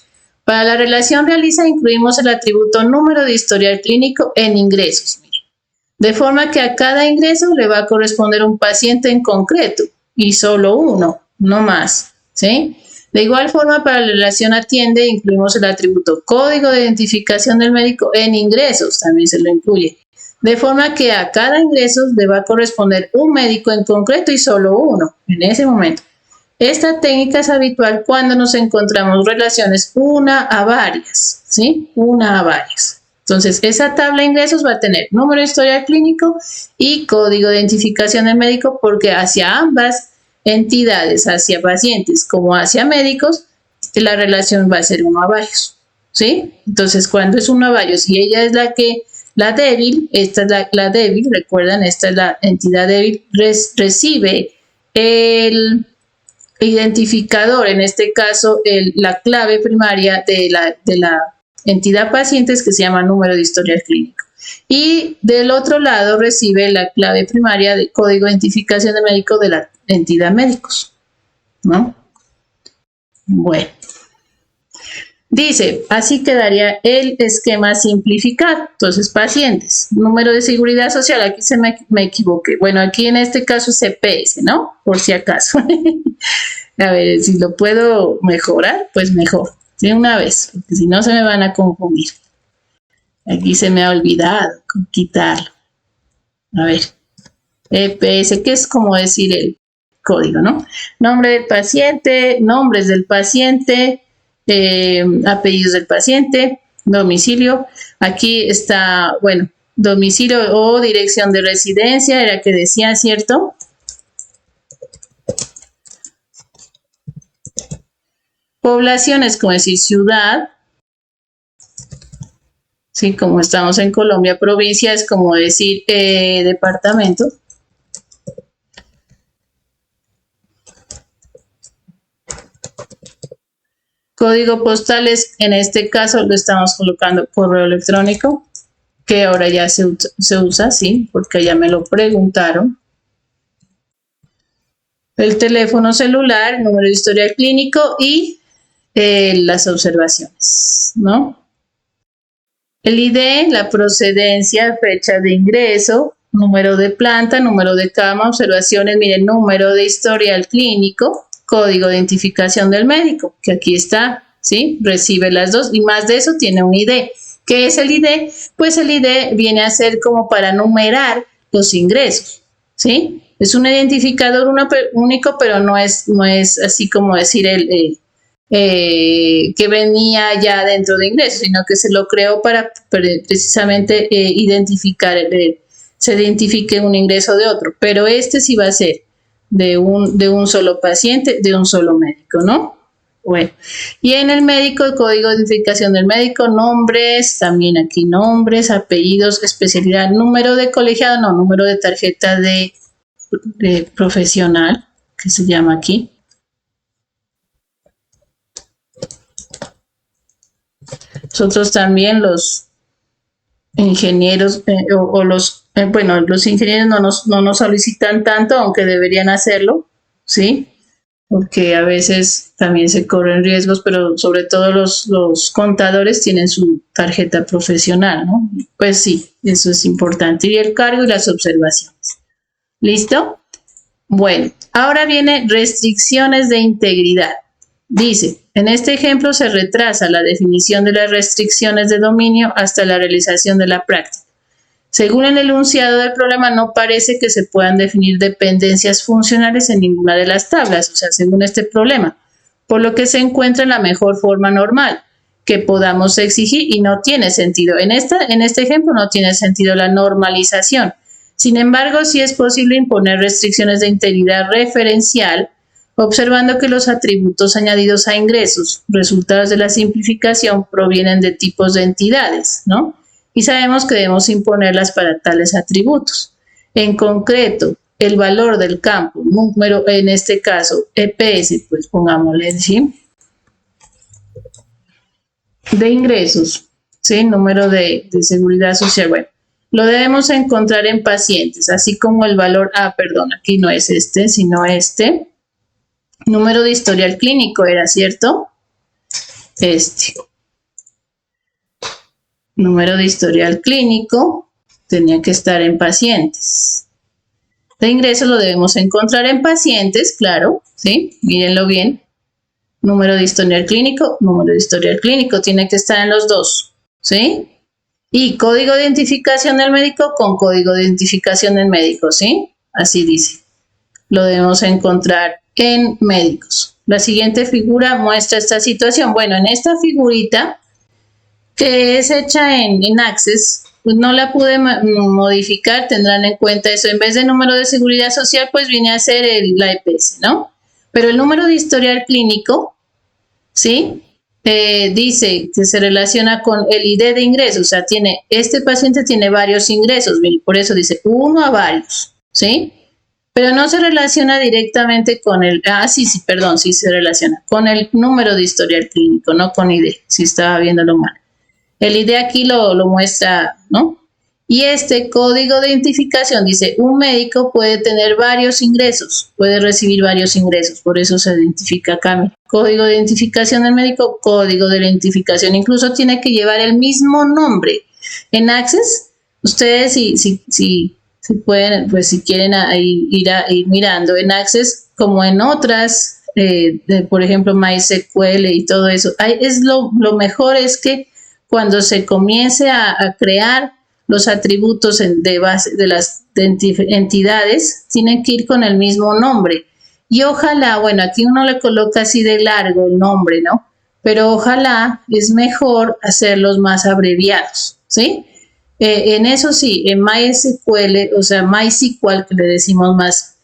Para la relación realiza incluimos el atributo número de historial clínico en ingresos, de forma que a cada ingreso le va a corresponder un paciente en concreto y solo uno, no más, ¿sí? De igual forma, para la relación atiende incluimos el atributo código de identificación del médico en ingresos, también se lo incluye, de forma que a cada ingreso le va a corresponder un médico en concreto y solo uno en ese momento. Esta técnica es habitual cuando nos encontramos relaciones una a varias, ¿sí? Una a varias. Entonces, esa tabla de ingresos va a tener número de historial clínico y código de identificación del médico, porque hacia ambas entidades, hacia pacientes como hacia médicos, la relación va a ser uno a varios, ¿sí? Entonces, cuando es uno a varios y ella es la débil, esta es la débil, recuerdan, esta es la entidad débil, recibe el identificador, en este caso la clave primaria de la entidad pacientes, que se llama número de historial clínico. Y del otro lado recibe la clave primaria de código de identificación de médico de la entidad médicos, ¿no? Bueno. Dice, así quedaría el esquema simplificado. Entonces, pacientes, número de seguridad social, aquí me equivoqué. Bueno, aquí en este caso es CPS, ¿no? Por si acaso. A ver, si lo puedo mejorar, pues mejor, de una vez, porque si no se me van a confundir. Aquí se me ha olvidado quitarlo. A ver, EPS, que es como decir el código, ¿no? Nombre del paciente, nombres del paciente, apellidos del paciente, domicilio. Aquí está, bueno, domicilio o dirección de residencia, era que decía, ¿cierto? Población es como decir ciudad, sí, como estamos en Colombia. Provincia es como decir departamento. Código postal es, en este caso lo estamos colocando correo electrónico, que ahora ya se usa, sí, porque ya me lo preguntaron. El teléfono celular, número de historial clínico y las observaciones, ¿no? El ID, la procedencia, fecha de ingreso, número de planta, número de cama, observaciones, miren, número de historial clínico, código de identificación del médico, que aquí está, ¿sí? Recibe las dos y más de eso tiene un ID. ¿Qué es el ID? Pues el ID viene a ser como para numerar los ingresos, ¿sí? Es un identificador único, pero no es así como decir que venía ya dentro de ingresos, sino que se lo creó para precisamente se identifique un ingreso de otro, pero este sí va a ser de un solo paciente, de un solo médico, ¿no? Bueno, y en el médico, el código de identificación del médico, nombres, también aquí nombres, apellidos, especialidad, número de colegiado, no, número de tarjeta de profesional, que se llama aquí. Nosotros también los ingenieros los ingenieros no nos solicitan tanto, aunque deberían hacerlo, ¿sí? Porque a veces también se corren riesgos, pero sobre todo los contadores tienen su tarjeta profesional, ¿no? Pues sí, eso es importante. Y el cargo y las observaciones. ¿Listo? Bueno, ahora viene restricciones de integridad. Dice, en este ejemplo se retrasa la definición de las restricciones de dominio hasta la realización de la práctica. Según el enunciado del problema, no parece que se puedan definir dependencias funcionales en ninguna de las tablas, o sea, según este problema, por lo que se encuentra en la mejor forma normal que podamos exigir y no tiene sentido. En este ejemplo no tiene sentido la normalización. Sin embargo, sí es posible imponer restricciones de integridad referencial, observando que los atributos añadidos a ingresos, resultados de la simplificación, provienen de tipos de entidades, ¿no? Y sabemos que debemos imponerlas para tales atributos. En concreto, el valor del campo, número, en este caso, EPS, pues pongámosle, ¿sí? De ingresos, ¿sí? Número de seguridad social, bueno. lo debemos encontrar en pacientes, así como el valor, perdón, aquí no es este, sino este. Número de historial clínico era, ¿cierto? Este. Número de historial clínico tenía que estar en pacientes. De ingreso lo debemos encontrar en pacientes, claro, ¿sí? Mírenlo bien. Número de historial clínico, tiene que estar en los dos, ¿sí? Y código de identificación del médico con código de identificación del médico, ¿sí? Así dice. Lo debemos encontrar en médicos. La siguiente figura muestra esta situación. Bueno, en esta figurita, que es hecha en Access, pues no la pude modificar, tendrán en cuenta eso. En vez de número de seguridad social, pues viene a ser la EPS, ¿no? Pero el número de historial clínico, ¿sí? Dice que se relaciona con el ID de ingreso, o sea, este paciente tiene varios ingresos, por eso dice 1 a varios, ¿sí? Pero no se relaciona directamente con sí se relaciona con el número de historial clínico, no con ID, si estaba viéndolo mal. El ID aquí lo muestra, ¿no? Y este código de identificación dice, un médico puede tener varios ingresos, puede recibir varios ingresos, por eso se identifica acá. Código de identificación del médico, código de identificación, incluso tiene que llevar el mismo nombre. En Access, ustedes si pueden, pues si quieren ir mirando en Access, como en otras, por ejemplo, MySQL y todo eso, lo mejor es que cuando se comience a crear los atributos de base de las entidades, tienen que ir con el mismo nombre. Y ojalá, bueno, aquí uno le coloca así de largo el nombre, ¿no? Pero ojalá es mejor hacerlos más abreviados, ¿sí? En eso sí, en MySQL, o sea, MySQL, que le decimos más,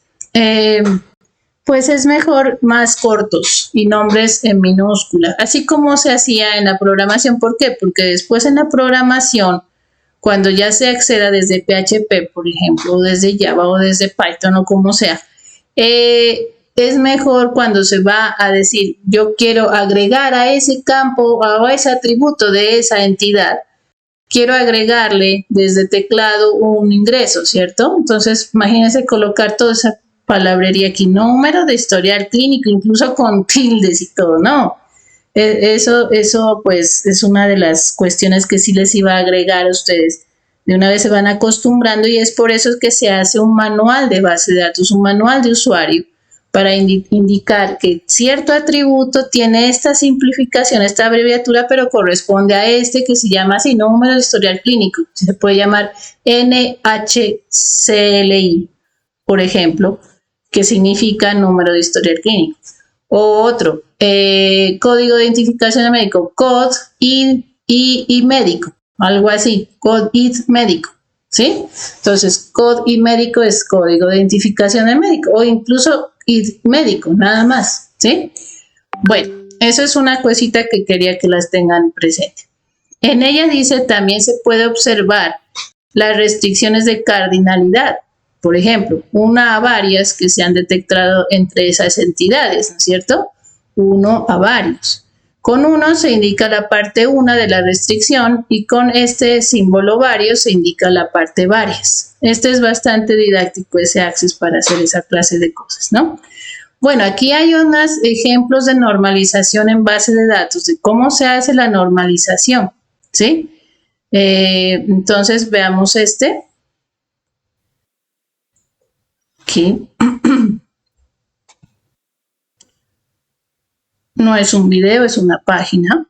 pues es mejor más cortos y nombres en minúscula, así como se hacía en la programación. ¿Por qué? Porque después en la programación, cuando ya se acceda desde PHP, por ejemplo, o desde Java o desde Python o como sea, es mejor cuando se va a decir, yo quiero agregar a ese campo, a ese atributo de esa entidad, quiero agregarle desde teclado un ingreso, ¿cierto? Entonces, imagínense colocar toda esa palabrería aquí, número de historial clínico, incluso con tildes y todo, ¿no? Eso pues es una de las cuestiones que sí les iba a agregar a ustedes. De una vez se van acostumbrando y es por eso que se hace un manual de base de datos, un manual de usuario para indicar que cierto atributo tiene esta simplificación, esta abreviatura, pero corresponde a este que se llama así, número de historial clínico. Se puede llamar NHCLI, por ejemplo, que significa número de historial clínico. O otro, código de identificación de médico, COD y médico, algo así, COD y médico, ¿sí? Entonces, COD y médico es código de identificación del médico, o incluso ID médico, nada más, ¿sí? Bueno, eso es una cosita que quería que las tengan presente. En ella dice, también se puede observar las restricciones de cardinalidad. Por ejemplo, una a varias que se han detectado entre esas entidades, ¿no es cierto? Uno a varios. Con uno se indica la parte 1 de la restricción y con este símbolo varios se indica la parte varias. Este es bastante didáctico, ese Access, para hacer esa clase de cosas, ¿no? Bueno, aquí hay unos ejemplos de normalización en base de datos, de cómo se hace la normalización, ¿sí? Entonces, veamos este. Aquí. No es un video, es una página.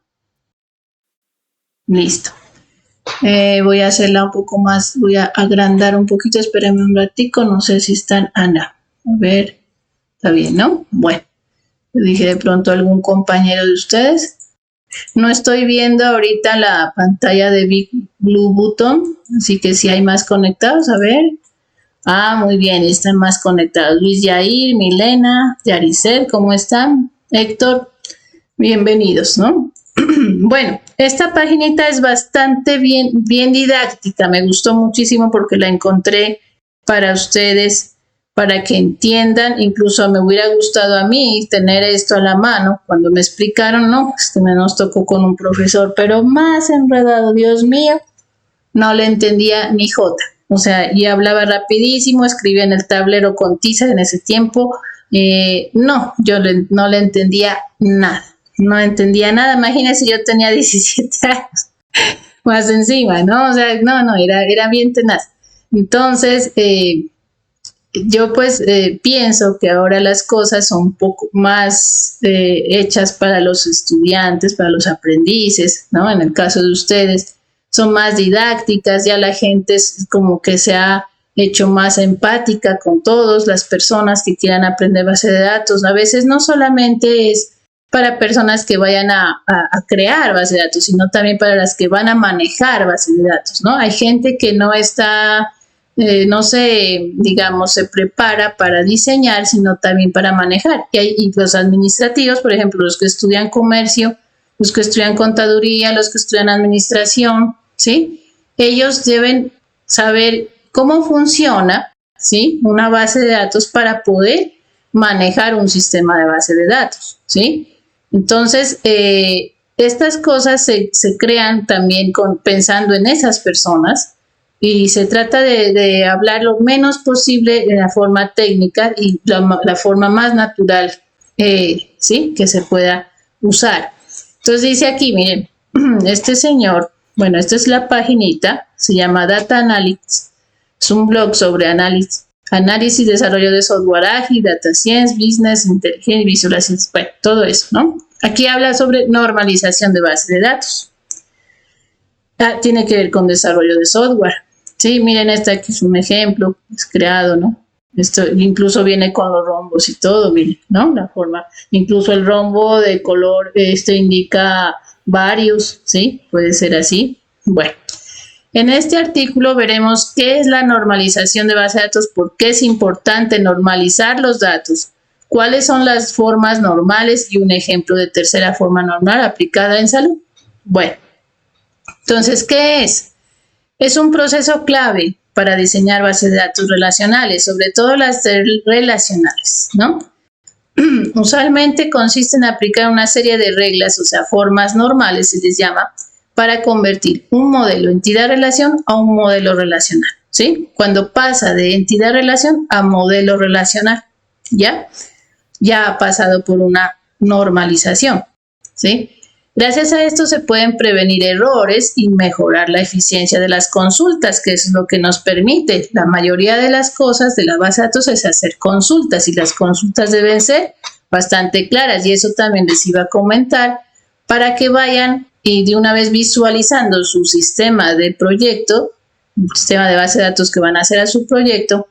Listo. Voy a hacerla un poco más, voy a agrandar un poquito, espérenme un ratico, no sé si están, Ana. A ver, está bien, ¿no? Bueno, le dije de pronto a algún compañero de ustedes. No estoy viendo ahorita la pantalla de Big Blue Button, así que si hay más conectados, a ver. Muy bien, están más conectados. Luis Yair, Milena, Yaricel, ¿cómo están? Héctor, bienvenidos, ¿no? Bueno, esta paginita es bastante bien didáctica, me gustó muchísimo porque la encontré para ustedes, para que entiendan. Incluso me hubiera gustado a mí tener esto a la mano cuando me explicaron, ¿no? Nos tocó con un profesor, pero más enredado, Dios mío. no le entendía ni jota. O sea, y hablaba rapidísimo, escribía en el tablero con tiza en ese tiempo. No, no le entendía nada. No entendía nada. Imagínense, yo tenía 17 años más encima, ¿no? O sea, no, era bien tenaz. Entonces, yo pues pienso que ahora las cosas son un poco más hechas para los estudiantes, para los aprendices, ¿no? En el caso de ustedes, son más didácticas, ya la gente es como que se ha hecho más empática con todas las personas que quieran aprender base de datos. A veces no solamente es para personas que vayan a crear base de datos, sino también para las que van a manejar base de datos, ¿no? Hay gente que no está, no se, digamos, se prepara para diseñar, sino también para manejar. Y los administrativos, por ejemplo, los que estudian comercio, los que estudian contaduría, los que estudian administración, ¿sí? Ellos deben saber cómo funciona, ¿sí?, una base de datos para poder manejar un sistema de base de datos, ¿sí? Entonces, estas cosas se crean también pensando en esas personas, y se trata de hablar lo menos posible de la forma técnica y la forma más natural, ¿sí?, que se pueda usar. Entonces dice aquí, miren, este señor, bueno, esta es la paginita, se llama Data Analytics, es un blog sobre análisis, desarrollo de software ágil, data science, business, inteligencia, visualización, bueno, todo eso, ¿no? Aquí habla sobre normalización de base de datos. Tiene que ver con desarrollo de software. Sí, miren, este aquí es un ejemplo, es creado, ¿no? Esto incluso viene con los rombos y todo, miren, ¿no? La forma, incluso el rombo de color, indica varios, ¿sí? Puede ser así. Bueno, en este artículo veremos qué es la normalización de base de datos, por qué es importante normalizar los datos, cuáles son las formas normales y un ejemplo de tercera forma normal aplicada en salud. Bueno, entonces, ¿qué es? Es un proceso clave para diseñar bases de datos relacionales, sobre todo las relacionales, ¿no? Usualmente consiste en aplicar una serie de reglas, o sea, formas normales se les llama, para convertir un modelo entidad-relación a un modelo relacional, ¿sí? Cuando pasa de entidad-relación a modelo relacional, ¿ya? Ya ha pasado por una normalización, ¿sí? Gracias a esto se pueden prevenir errores y mejorar la eficiencia de las consultas, que es lo que nos permite. La mayoría de las cosas de la base de datos es hacer consultas, y las consultas deben ser bastante claras, y eso también les iba a comentar para que vayan y de una vez visualizando su sistema de proyecto, un sistema de base de datos que van a hacer a su proyecto,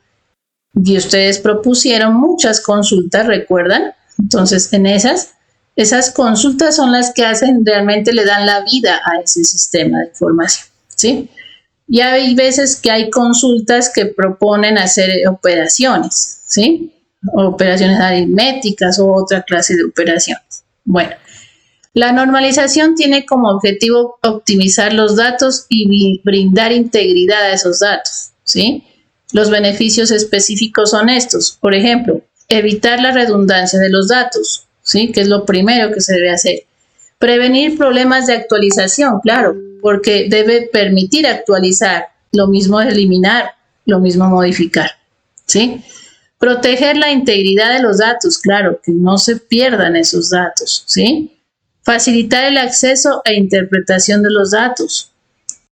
y ustedes propusieron muchas consultas, ¿recuerdan? Entonces, en esas consultas son las que realmente le dan la vida a ese sistema de información, ¿sí? Y hay veces que hay consultas que proponen hacer operaciones, ¿sí? Operaciones aritméticas o otra clase de operaciones. Bueno, la normalización tiene como objetivo optimizar los datos y brindar integridad a esos datos, ¿sí? Los beneficios específicos son estos. Por ejemplo, evitar la redundancia de los datos, ¿sí?, que es lo primero que se debe hacer. Prevenir problemas de actualización, claro, porque debe permitir actualizar, lo mismo eliminar, lo mismo modificar, ¿sí? Proteger la integridad de los datos, claro, que no se pierdan esos datos, ¿sí? Facilitar el acceso e interpretación de los datos.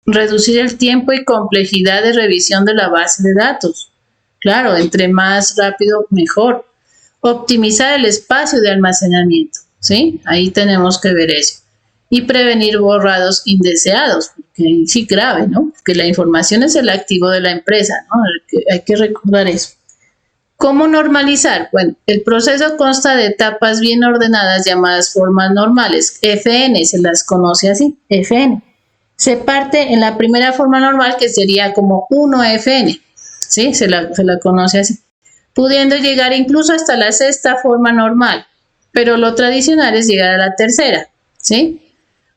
Reducir el tiempo y complejidad de revisión de la base de datos. Claro, entre más rápido, mejor. Optimizar el espacio de almacenamiento, ¿sí? Ahí tenemos que ver eso. Y prevenir borrados indeseados, porque sí, grave, ¿no? Porque la información es el activo de la empresa, ¿no? Hay que recordar eso. ¿Cómo normalizar? Bueno, el proceso consta de etapas bien ordenadas llamadas formas normales. FN, se las conoce así, FN. Se parte en la primera forma normal, que sería como 1FN, ¿sí? Se la conoce así, pudiendo llegar incluso hasta la sexta forma normal, pero lo tradicional es llegar a la tercera, ¿sí?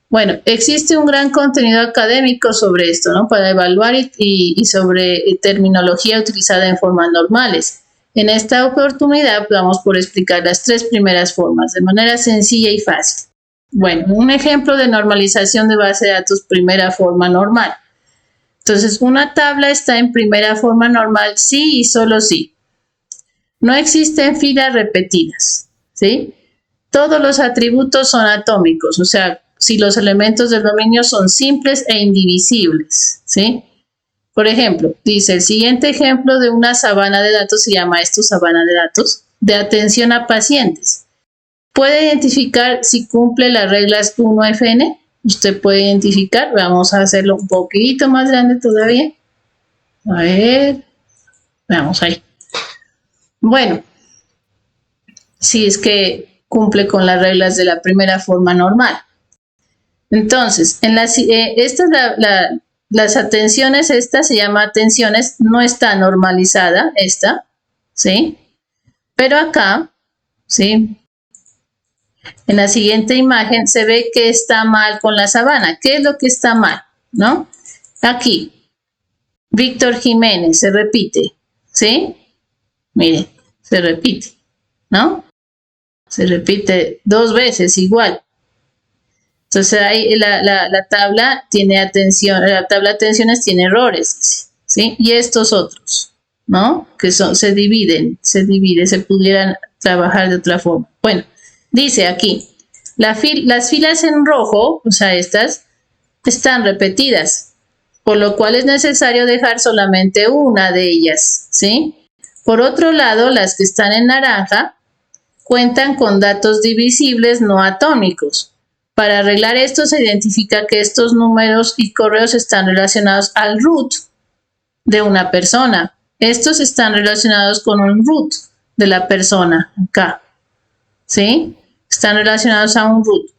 Bueno, existe un gran contenido académico sobre esto, ¿no?, para evaluar y sobre terminología utilizada en formas normales. En esta oportunidad vamos por explicar las tres primeras formas de manera sencilla y fácil. Bueno, un ejemplo de normalización de base de datos, primera forma normal. Entonces, una tabla está en primera forma normal sí y solo sí. No existen filas repetidas, ¿sí? Todos los atributos son atómicos, o sea, si los elementos del dominio son simples e indivisibles, ¿sí? Por ejemplo, dice, el siguiente ejemplo de una sabana de datos se llama esto sabana de datos, de atención a pacientes. ¿Puede identificar si cumple las reglas 1FN? Usted puede identificar, vamos a hacerlo un poquito más grande todavía. A ver, vamos ahí. Bueno, si es que cumple con las reglas de la primera forma normal. Entonces, las atenciones, esta se llama atenciones, no está normalizada, esta, ¿sí? Pero acá, ¿sí? En la siguiente imagen se ve que está mal con la sabana. ¿Qué es lo que está mal? ¿No? Aquí, Víctor Jiménez, se repite, ¿sí? Miren, se repite, ¿no? Se repite 2 veces igual. Entonces ahí la tabla tiene atención, la tabla de atenciones tiene errores, ¿sí? Y estos otros, ¿no? Que se dividen, se pudieran trabajar de otra forma. Bueno, dice aquí, las filas en rojo, o sea, estas, están repetidas, por lo cual es necesario dejar solamente una de ellas, ¿sí? Por otro lado, las que están en naranja cuentan con datos divisibles no atómicos. Para arreglar esto se identifica que estos números y correos están relacionados al root de una persona. Estos están relacionados con un root de la persona, acá, ¿sí? Están relacionados a un root.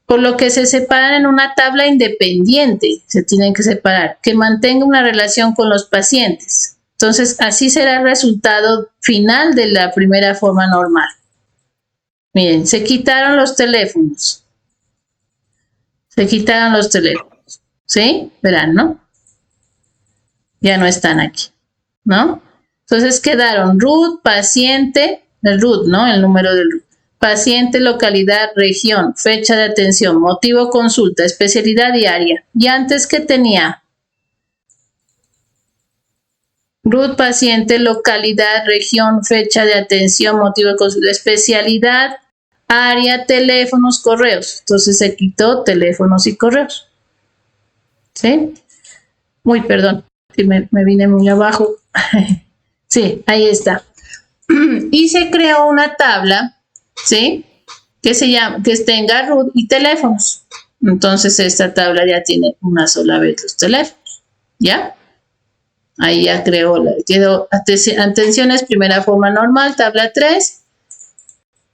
Por lo que se separan en una tabla independiente, se tienen que separar, que mantenga una relación con los pacientes. Entonces, así será el resultado final de la primera forma normal. Miren, se quitaron los teléfonos. Se quitaron los teléfonos, ¿sí? Verán, ¿no? Ya no están aquí, ¿no? Entonces quedaron root, paciente, el root, ¿no? El número del root. Paciente, localidad, región, fecha de atención, motivo, consulta, especialidad y área. Y antes que tenía root, paciente, localidad, región, fecha de atención, motivo de consulta, especialidad, área, teléfonos, correos. Entonces se quitó teléfonos y correos. ¿Sí? Uy, perdón, que me vine muy abajo. Sí, ahí está. Y se creó una tabla, ¿sí? Que tenga root y teléfonos. Entonces esta tabla ya tiene una sola vez los teléfonos. ¿Ya? Ahí ya quedó atenciones, primera forma normal, tabla 3.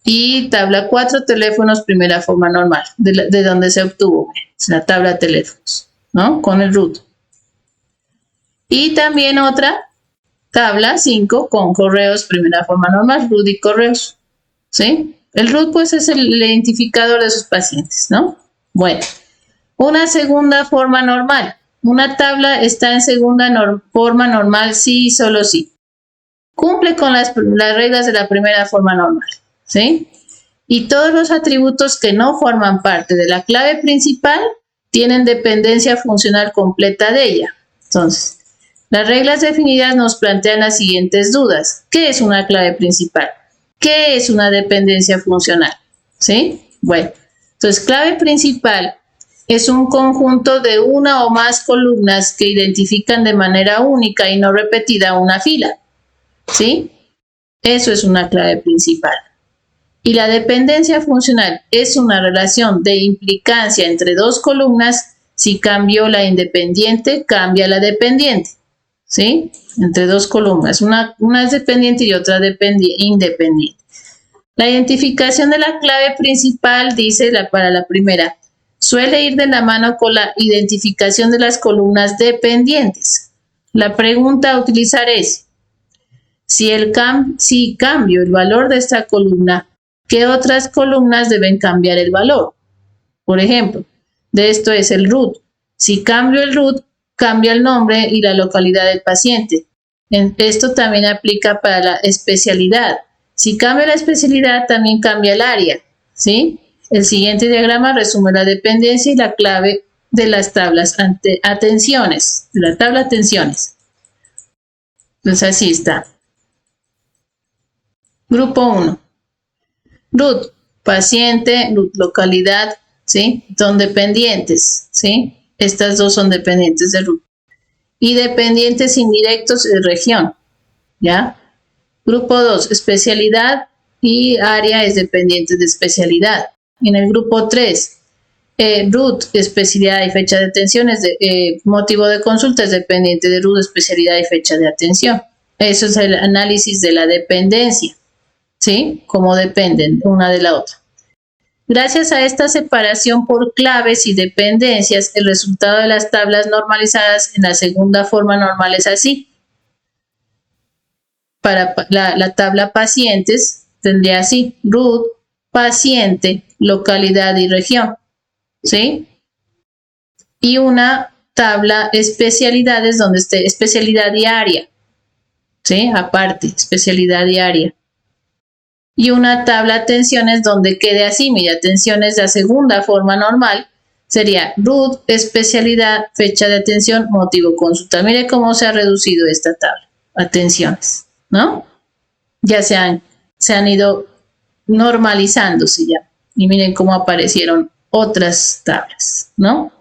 Y tabla 4, teléfonos, primera forma normal, de donde se obtuvo la tabla de teléfonos, ¿no? Con el root. Y también otra tabla 5 con correos, primera forma normal, root y correos, ¿sí? El root pues es el identificador de sus pacientes, ¿no? Bueno, una segunda forma normal. Una tabla está en segunda forma normal sí y solo sí. Cumple con las reglas de la primera forma normal, ¿sí? Y todos los atributos que no forman parte de la clave principal tienen dependencia funcional completa de ella. Entonces, las reglas definidas nos plantean las siguientes dudas. ¿Qué es una clave principal? ¿Qué es una dependencia funcional? ¿Sí? Bueno, entonces clave principal es un conjunto de una o más columnas que identifican de manera única y no repetida una fila. ¿Sí? Eso es una clave principal. Y la dependencia funcional es una relación de implicancia entre dos columnas. Si cambió la independiente, cambia la dependiente. ¿Sí? Entre dos columnas. Una es dependiente y otra independiente. La identificación de la clave principal, dice para la primera, suele ir de la mano con la identificación de las columnas dependientes. La pregunta a utilizar es, si cambio el valor de esta columna, ¿qué otras columnas deben cambiar el valor? Por ejemplo, de esto es el root. Si cambio el root, cambia el nombre y la localidad del paciente. Esto también aplica para la especialidad. Si cambia la especialidad, también cambia el área, ¿sí? El siguiente diagrama resume la dependencia y la clave de las tablas atenciones, de la tabla atenciones. Entonces así está. Grupo 1. Root, paciente, root, localidad, ¿sí? Son dependientes, ¿sí? Estas dos son dependientes de root. Y dependientes indirectos de región, ¿ya? Grupo 2, especialidad y área es dependiente de especialidad. En el grupo 3, root, especialidad y fecha de atención, motivo de consulta es dependiente de root, especialidad y fecha de atención. Eso es el análisis de la dependencia, ¿sí? Cómo dependen una de la otra. Gracias a esta separación por claves y dependencias, el resultado de las tablas normalizadas en la segunda forma normal es así. Para la tabla pacientes tendría así: root, paciente, localidad y región, ¿sí? Y una tabla especialidades donde esté especialidad y área, ¿sí? Aparte, especialidad y área. Y una tabla atenciones donde quede así, mira, atenciones de la segunda forma normal, sería root, especialidad, fecha de atención, motivo, consulta. Mire cómo se ha reducido esta tabla, atenciones, ¿no? Ya se han ido normalizándose ya. Y miren cómo aparecieron otras tablas, ¿no?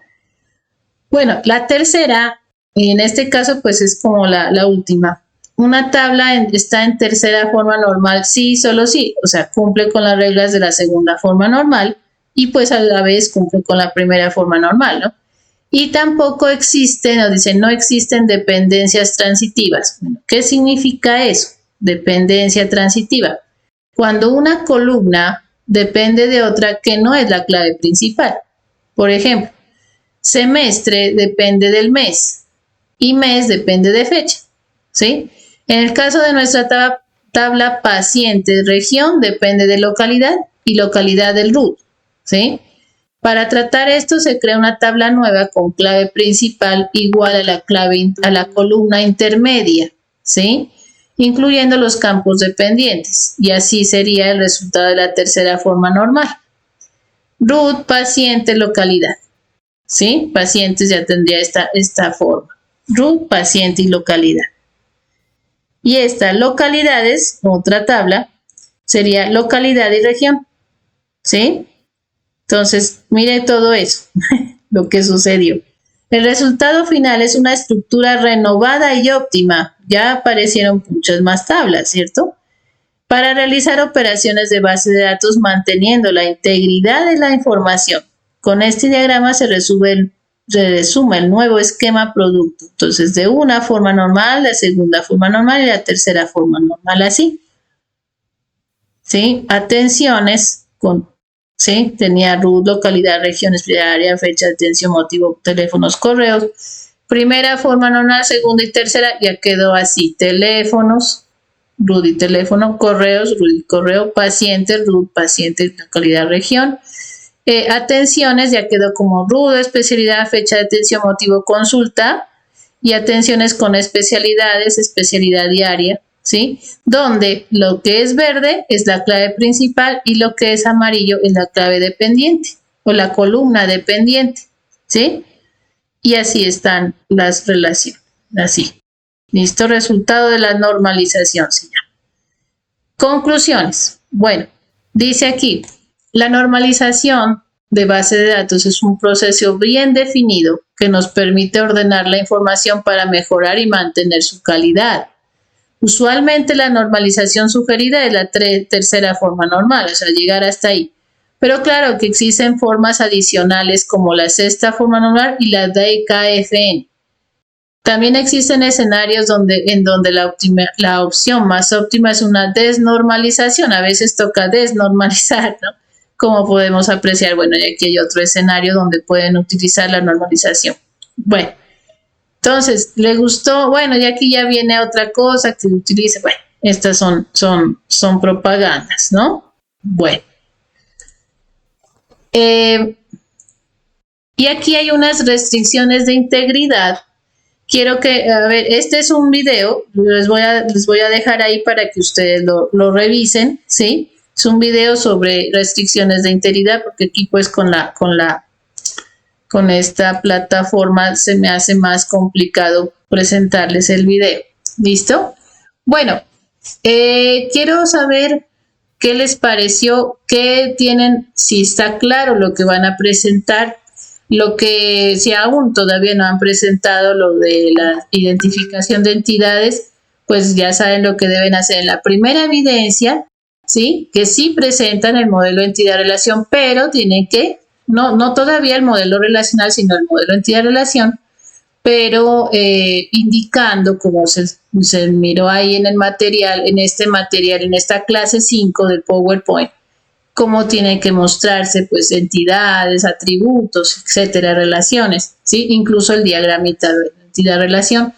Bueno, la tercera, en este caso, pues es como la última. Una tabla está en tercera forma normal, sí, solo sí, o sea, cumple con las reglas de la segunda forma normal y pues a la vez cumple con la primera forma normal, ¿no? Y tampoco existen, nos dicen, no existen dependencias transitivas. Bueno, ¿qué significa eso? Dependencia transitiva. Cuando una columna depende de otra que no es la clave principal. Por ejemplo, semestre depende del mes y mes depende de fecha, ¿sí? En el caso de nuestra tabla paciente, región depende de localidad y localidad del root, ¿sí? Para tratar esto se crea una tabla nueva con clave principal igual a la columna intermedia, ¿sí? Incluyendo los campos dependientes, y así sería el resultado de la tercera forma normal. Root, paciente, localidad, ¿sí? Pacientes ya tendría esta forma. Root, paciente y localidad. Y esta localidades, otra tabla, sería localidad y región, ¿sí? Entonces, mire todo eso, lo que sucedió. El resultado final es una estructura renovada y óptima. Ya aparecieron muchas más tablas, ¿cierto? Para realizar operaciones de base de datos manteniendo la integridad de la información. Con este diagrama se resume el nuevo esquema producto. Entonces, de una forma normal, la segunda forma normal y la tercera forma normal, así. ¿Sí? Atenciones con, ¿sí? Tenía root, localidad, región, área, fecha de atención, motivo, teléfonos, correos. Primera forma normal, segunda y tercera, ya quedó así. Teléfonos, root y teléfono, correos, root y correo, paciente, root, paciente, localidad, región. Atenciones ya quedó como root, especialidad, fecha de atención, motivo, consulta, y atenciones con especialidades, especialidad diaria, ¿sí? Donde lo que es verde es la clave principal y lo que es amarillo es la clave dependiente o la columna dependiente, ¿sí? Y así están las relaciones, así. Listo, resultado de la normalización se llama. Conclusiones. Bueno, dice aquí, la normalización de base de datos es un proceso bien definido que nos permite ordenar la información para mejorar y mantener su calidad. Usualmente la normalización sugerida es la tercera forma normal, o sea, llegar hasta ahí. Pero claro que existen formas adicionales como la sexta forma normal y la DKFN. También existen escenarios en donde la opción más óptima es una desnormalización. A veces toca desnormalizar, ¿no? Como podemos apreciar, bueno, y aquí hay otro escenario donde pueden utilizar la normalización. Bueno, entonces, ¿le gustó? Bueno, y aquí ya viene otra cosa que utiliza. Bueno, estas son propagandas, ¿no? Bueno. Y aquí hay unas restricciones de integridad. Quiero que, a ver, este es un video, les voy a dejar ahí para que ustedes lo revisen, ¿sí? Es un video sobre restricciones de integridad, porque aquí pues con con esta plataforma se me hace más complicado presentarles el video. ¿Listo? Bueno, quiero saber qué les pareció, qué tienen, si está claro lo que van a presentar, lo que si aún todavía no han presentado lo de la identificación de entidades, pues ya saben lo que deben hacer en la primera evidencia, ¿sí? Que sí presentan el modelo entidad-relación, pero tienen que, no todavía el modelo relacional, sino el modelo entidad-relación, pero indicando, como se miró ahí en el material, en esta clase 5 del PowerPoint, cómo tienen que mostrarse pues entidades, atributos, etcétera, relaciones, ¿sí? Incluso el diagramita de entidad-relación.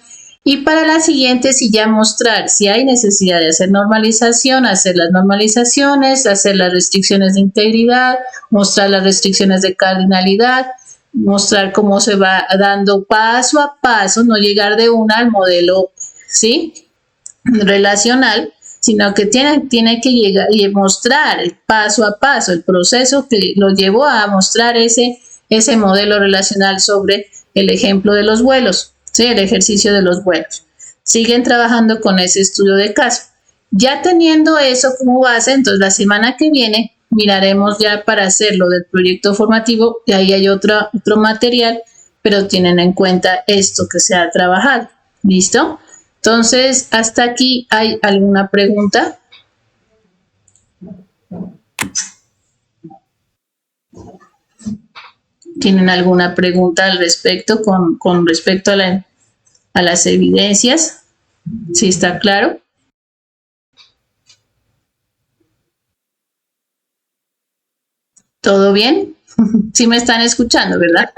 Y para la siguiente, si ya mostrar si hay necesidad de hacer normalización, hacer las normalizaciones, hacer las restricciones de integridad, mostrar las restricciones de cardinalidad, mostrar cómo se va dando paso a paso, no llegar de una al modelo, ¿sí? Relacional, sino que tiene que llegar y mostrar paso a paso el proceso que lo llevó a mostrar ese modelo relacional sobre el ejemplo de los vuelos, ¿sí? El ejercicio de los vuelos. Siguen trabajando con ese estudio de caso. Ya teniendo eso como base, entonces la semana que viene miraremos ya para hacerlo del proyecto formativo, y ahí hay otro material, pero tienen en cuenta esto que se ha trabajado. ¿Listo? Entonces, hasta aquí, ¿hay alguna pregunta? ¿Tienen alguna pregunta al respecto con respecto a las evidencias? ¿Sí está claro? ¿Todo bien? Sí me están escuchando, ¿verdad?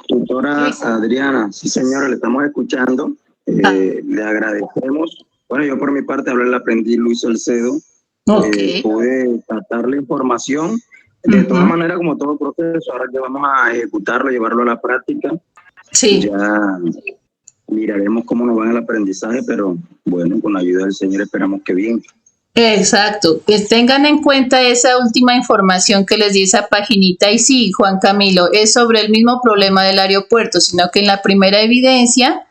Tutora Adriana, sí señora, le estamos escuchando. Le agradecemos. Bueno, yo por mi parte hablé el aprendiz Luis Salcedo. Pude tratar la información. De todas maneras, como todo proceso, ahora que vamos a ejecutarlo, llevarlo a la práctica, sí. Ya miraremos cómo nos va en el aprendizaje, pero bueno, con la ayuda del Señor esperamos que bien. Exacto, que tengan en cuenta esa última información que les di, esa paginita, y sí, Juan Camilo, es sobre el mismo problema del aeropuerto, sino que en la primera evidencia,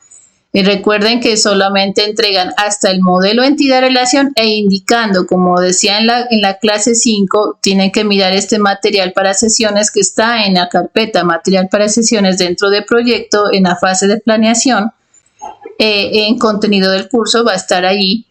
recuerden que solamente entregan hasta el modelo entidad-relación e indicando, como decía en la clase 5, tienen que mirar este material para sesiones que está en la carpeta material para sesiones dentro de proyecto en la fase de planeación, en contenido del curso va a estar ahí.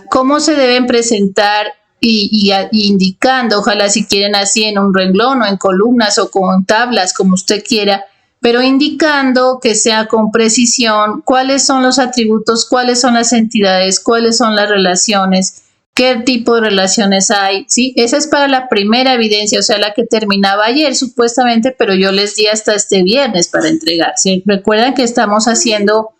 Cómo se deben presentar y indicando, ojalá si quieren así en un renglón o en columnas o con tablas, como usted quiera, pero indicando que sea con precisión cuáles son los atributos, cuáles son las entidades, cuáles son las relaciones, qué tipo de relaciones hay, ¿sí? Esa es para la primera evidencia, o sea, la que terminaba ayer supuestamente, pero yo les di hasta este viernes para entregar, ¿sí? Recuerdan que estamos haciendo,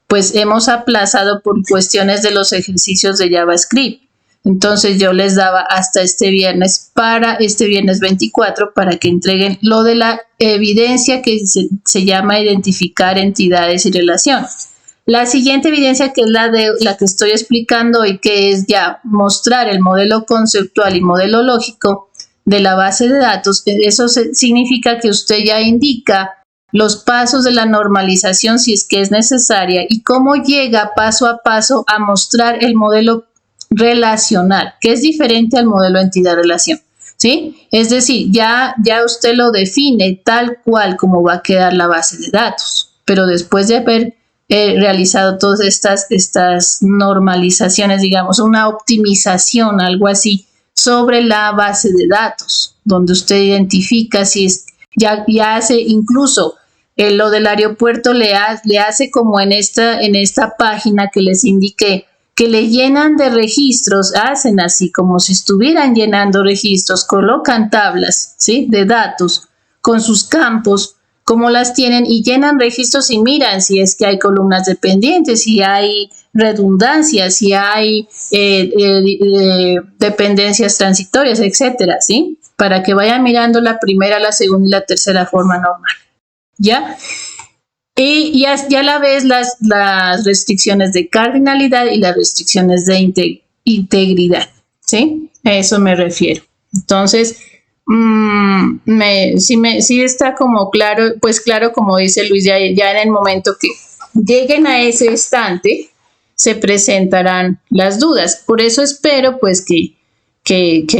pues hemos aplazado por cuestiones de los ejercicios de JavaScript. Entonces yo les daba hasta este viernes, para este viernes 24, para que entreguen lo de la evidencia que se llama identificar entidades y relaciones. La siguiente evidencia, que es la que estoy explicando hoy, que es ya mostrar el modelo conceptual y modelo lógico de la base de datos. Eso significa que usted ya indica los pasos de la normalización si es que es necesaria y cómo llega paso a paso a mostrar el modelo relacional, que es diferente al modelo entidad-relación, ¿sí? Es decir, ya usted lo define tal cual como va a quedar la base de datos, pero después de haber realizado todas estas normalizaciones, digamos, una optimización, algo así, sobre la base de datos, donde usted identifica si es, ya hace incluso lo del aeropuerto le hace como en esta página que les indiqué, que le llenan de registros, hacen así como si estuvieran llenando registros, colocan tablas, ¿sí?, de datos con sus campos, como las tienen, y llenan registros y miran si es que hay columnas dependientes, si hay redundancias, si hay dependencias transitorias, etcétera, ¿sí? Para que vayan mirando la primera, la segunda y la tercera forma normal. ¿Ya? Y ya a la vez las restricciones de cardinalidad y las restricciones de integridad, ¿sí? A eso me refiero. Entonces, sí está como claro, pues claro, como dice Luis, ya en el momento que lleguen a ese instante, se presentarán las dudas. Por eso espero pues que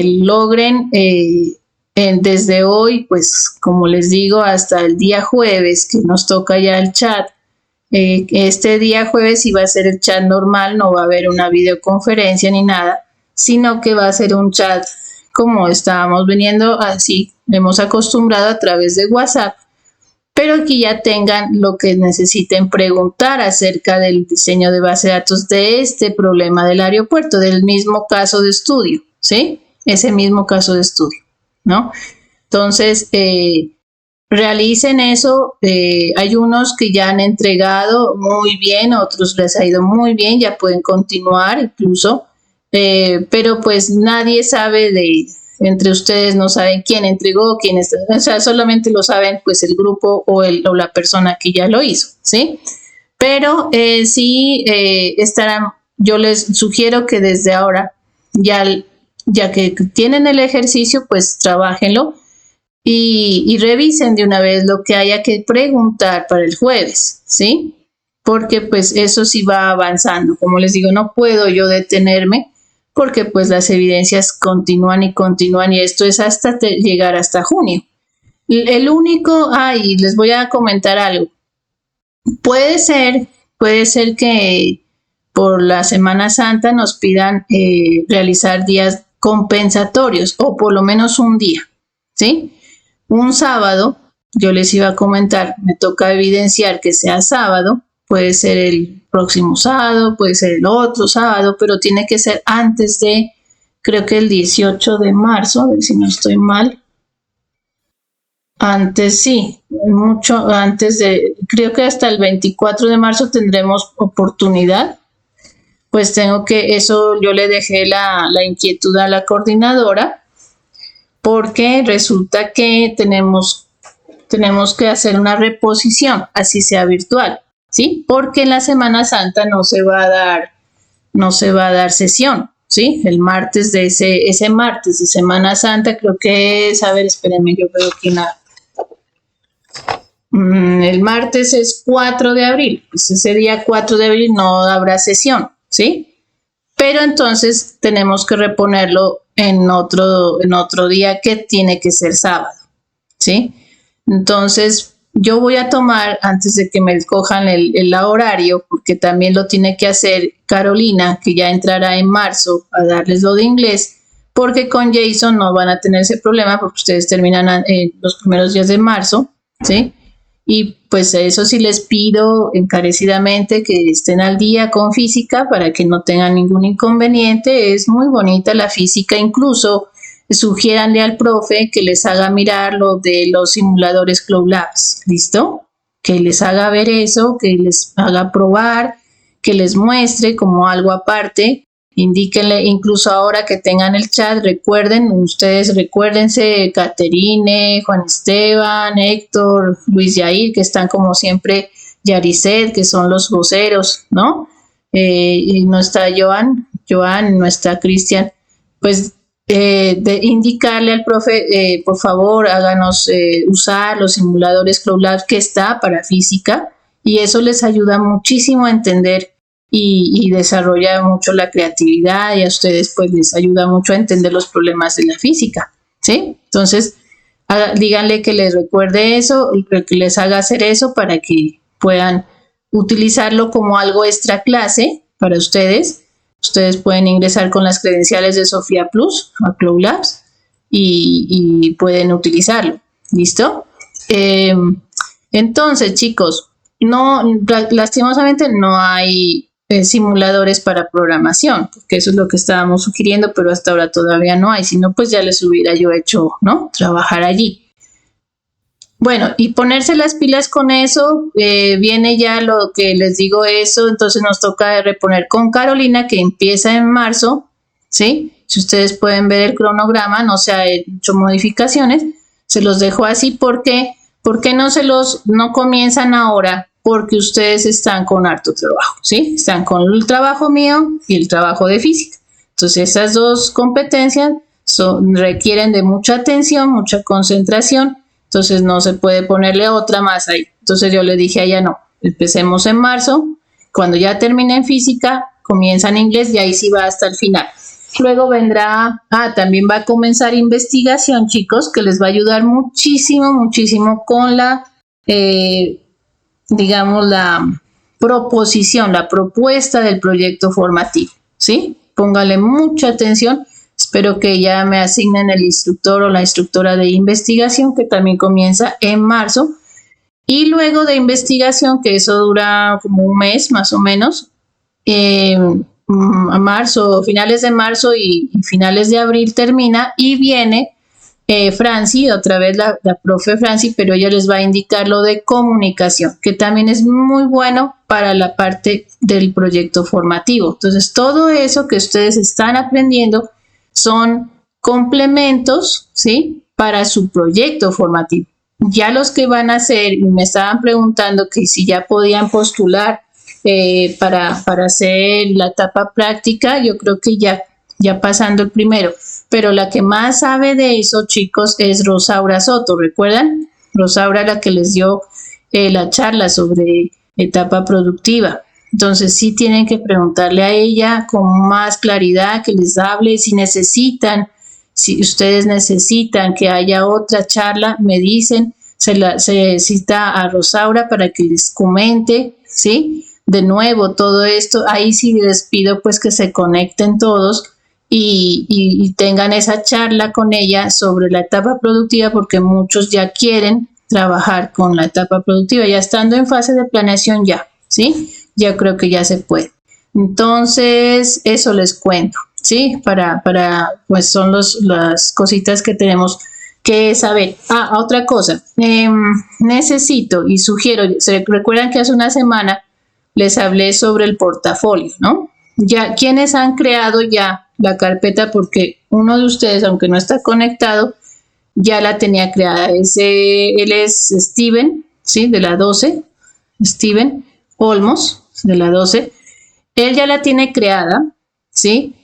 logren desde hoy, pues como les digo, hasta el día jueves, que nos toca ya el chat. Este día jueves sí va a ser el chat normal, no va a haber una videoconferencia ni nada, sino que va a ser un chat como estábamos viniendo, así hemos acostumbrado a través de WhatsApp, pero que ya tengan lo que necesiten preguntar acerca del diseño de base de datos de este problema del aeropuerto, del mismo caso de estudio, ¿sí? Ese mismo caso de estudio, ¿no? Entonces, realicen eso. Hay unos que ya han entregado muy bien, otros les ha ido muy bien, ya pueden continuar incluso, pero pues nadie sabe entre ustedes no saben quién entregó, quién está, o sea, solamente lo saben pues el grupo o la persona que ya lo hizo, ¿sí? Pero sí estarán, yo les sugiero que desde ahora, ya que tienen el ejercicio, pues trabájenlo y revisen de una vez lo que haya que preguntar para el jueves, ¿sí? Porque pues eso sí va avanzando. Como les digo, no puedo yo detenerme porque pues las evidencias continúan y continúan y esto es hasta llegar hasta junio. El único, y les voy a comentar algo. Puede ser que por la Semana Santa nos pidan realizar días compensatorios o por lo menos un día, ¿sí? Un sábado, yo les iba a comentar, me toca evidenciar que sea sábado, puede ser el próximo sábado, puede ser el otro sábado, pero tiene que ser antes de, creo que el 18 de marzo, a ver si no estoy mal. Antes sí, mucho antes de, creo que hasta el 24 de marzo tendremos oportunidad. Pues eso yo le dejé la inquietud a la coordinadora, porque resulta que tenemos que hacer una reposición, así sea virtual, ¿sí? Porque en la Semana Santa no se va a dar sesión, ¿sí? El martes de ese martes de Semana Santa, creo que es, a ver, espérenme, yo veo aquí el martes es 4 de abril, pues ese día 4 de abril no habrá sesión, ¿sí? Pero entonces tenemos que reponerlo en otro día que tiene que ser sábado, ¿sí? Entonces yo voy a tomar, antes de que me cojan el horario, porque también lo tiene que hacer Carolina, que ya entrará en marzo a darles lo de inglés, porque con Jason no van a tener ese problema, porque ustedes terminan los primeros días de marzo, ¿sí? Y pues eso sí les pido encarecidamente que estén al día con física para que no tengan ningún inconveniente. Es muy bonita la física, incluso sugiéranle al profe que les haga mirar lo de los simuladores Cloud Labs, ¿listo? Que les haga ver eso, que les haga probar, que les muestre como algo aparte. Indíquenle, incluso ahora que tengan el chat, recuérdense, Caterine, Juan Esteban, Héctor, Luis Yair, que están como siempre, Yaricet, que son los voceros, ¿no? Y no está Joan, no está Cristian, pues de indicarle al profe, por favor, háganos usar los simuladores Cloud Labs que está para física, y eso les ayuda muchísimo a entender y desarrolla mucho la creatividad, y a ustedes pues les ayuda mucho a entender los problemas de la física, ¿sí? Entonces, díganle que les recuerde eso, que les haga hacer eso para que puedan utilizarlo como algo extra clase para ustedes. Ustedes pueden ingresar con las credenciales de Sofía Plus a Cloud Labs y pueden utilizarlo, ¿listo? Entonces, chicos, lastimosamente no hay simuladores para programación, porque eso es lo que estábamos sugiriendo, pero hasta ahora todavía no hay, si no pues ya les hubiera yo hecho, ¿no? Trabajar allí. Bueno, y ponerse las pilas con eso, viene ya lo que les digo eso, entonces nos toca reponer con Carolina, que empieza en marzo, ¿sí? Si ustedes pueden ver el cronograma, no se ha hecho modificaciones, se los dejo así. ¿Por qué no comienzan ahora? Porque ustedes están con harto trabajo, ¿sí? Están con el trabajo mío y el trabajo de física. Entonces, esas dos competencias requieren de mucha atención, mucha concentración, entonces no se puede ponerle otra más ahí. Entonces yo le dije a ella, no, empecemos en marzo, cuando ya termine en física, comienza en inglés y ahí sí va hasta el final. Luego vendrá, también va a comenzar investigación, chicos, que les va a ayudar muchísimo, muchísimo con la, digamos, la proposición, la propuesta del proyecto formativo, ¿sí? Póngale mucha atención. Espero que ya me asignen el instructor o la instructora de investigación, que también comienza en marzo. Y luego de investigación, que eso dura como un mes más o menos, a marzo, finales de marzo y finales de abril termina, y viene Franci, otra vez la profe Franci, pero ella les va a indicar lo de comunicación, que también es muy bueno para la parte del proyecto formativo. Entonces, todo eso que ustedes están aprendiendo son complementos, ¿sí?, para su proyecto formativo. Ya los que van a hacer, y me estaban preguntando que si ya podían postular para hacer la etapa práctica, yo creo que ya pasando el primero. Pero la que más sabe de eso, chicos, es Rosaura Soto, ¿recuerdan? Rosaura, la que les dio la charla sobre etapa productiva. Entonces sí tienen que preguntarle a ella con más claridad, que les hable. Si necesitan, si ustedes necesitan que haya otra charla, me dicen, se cita a Rosaura para que les comente, ¿sí? De nuevo todo esto. Ahí sí les pido pues que se conecten todos y tengan esa charla con ella sobre la etapa productiva, porque muchos ya quieren trabajar con la etapa productiva, ya estando en fase de planeación ya, ¿sí? Ya creo que ya se puede. Entonces, eso les cuento, ¿sí? Pues son las cositas que tenemos que saber. Otra cosa, necesito y sugiero, ¿se recuerdan que hace una semana les hablé sobre el portafolio, ¿no? Ya, ¿quiénes han creado ya la carpeta? Porque uno de ustedes, aunque no está conectado, ya la tenía creada. Él es Steven, ¿sí? De la 12, Steven Olmos, de la 12. Él ya la tiene creada, ¿sí?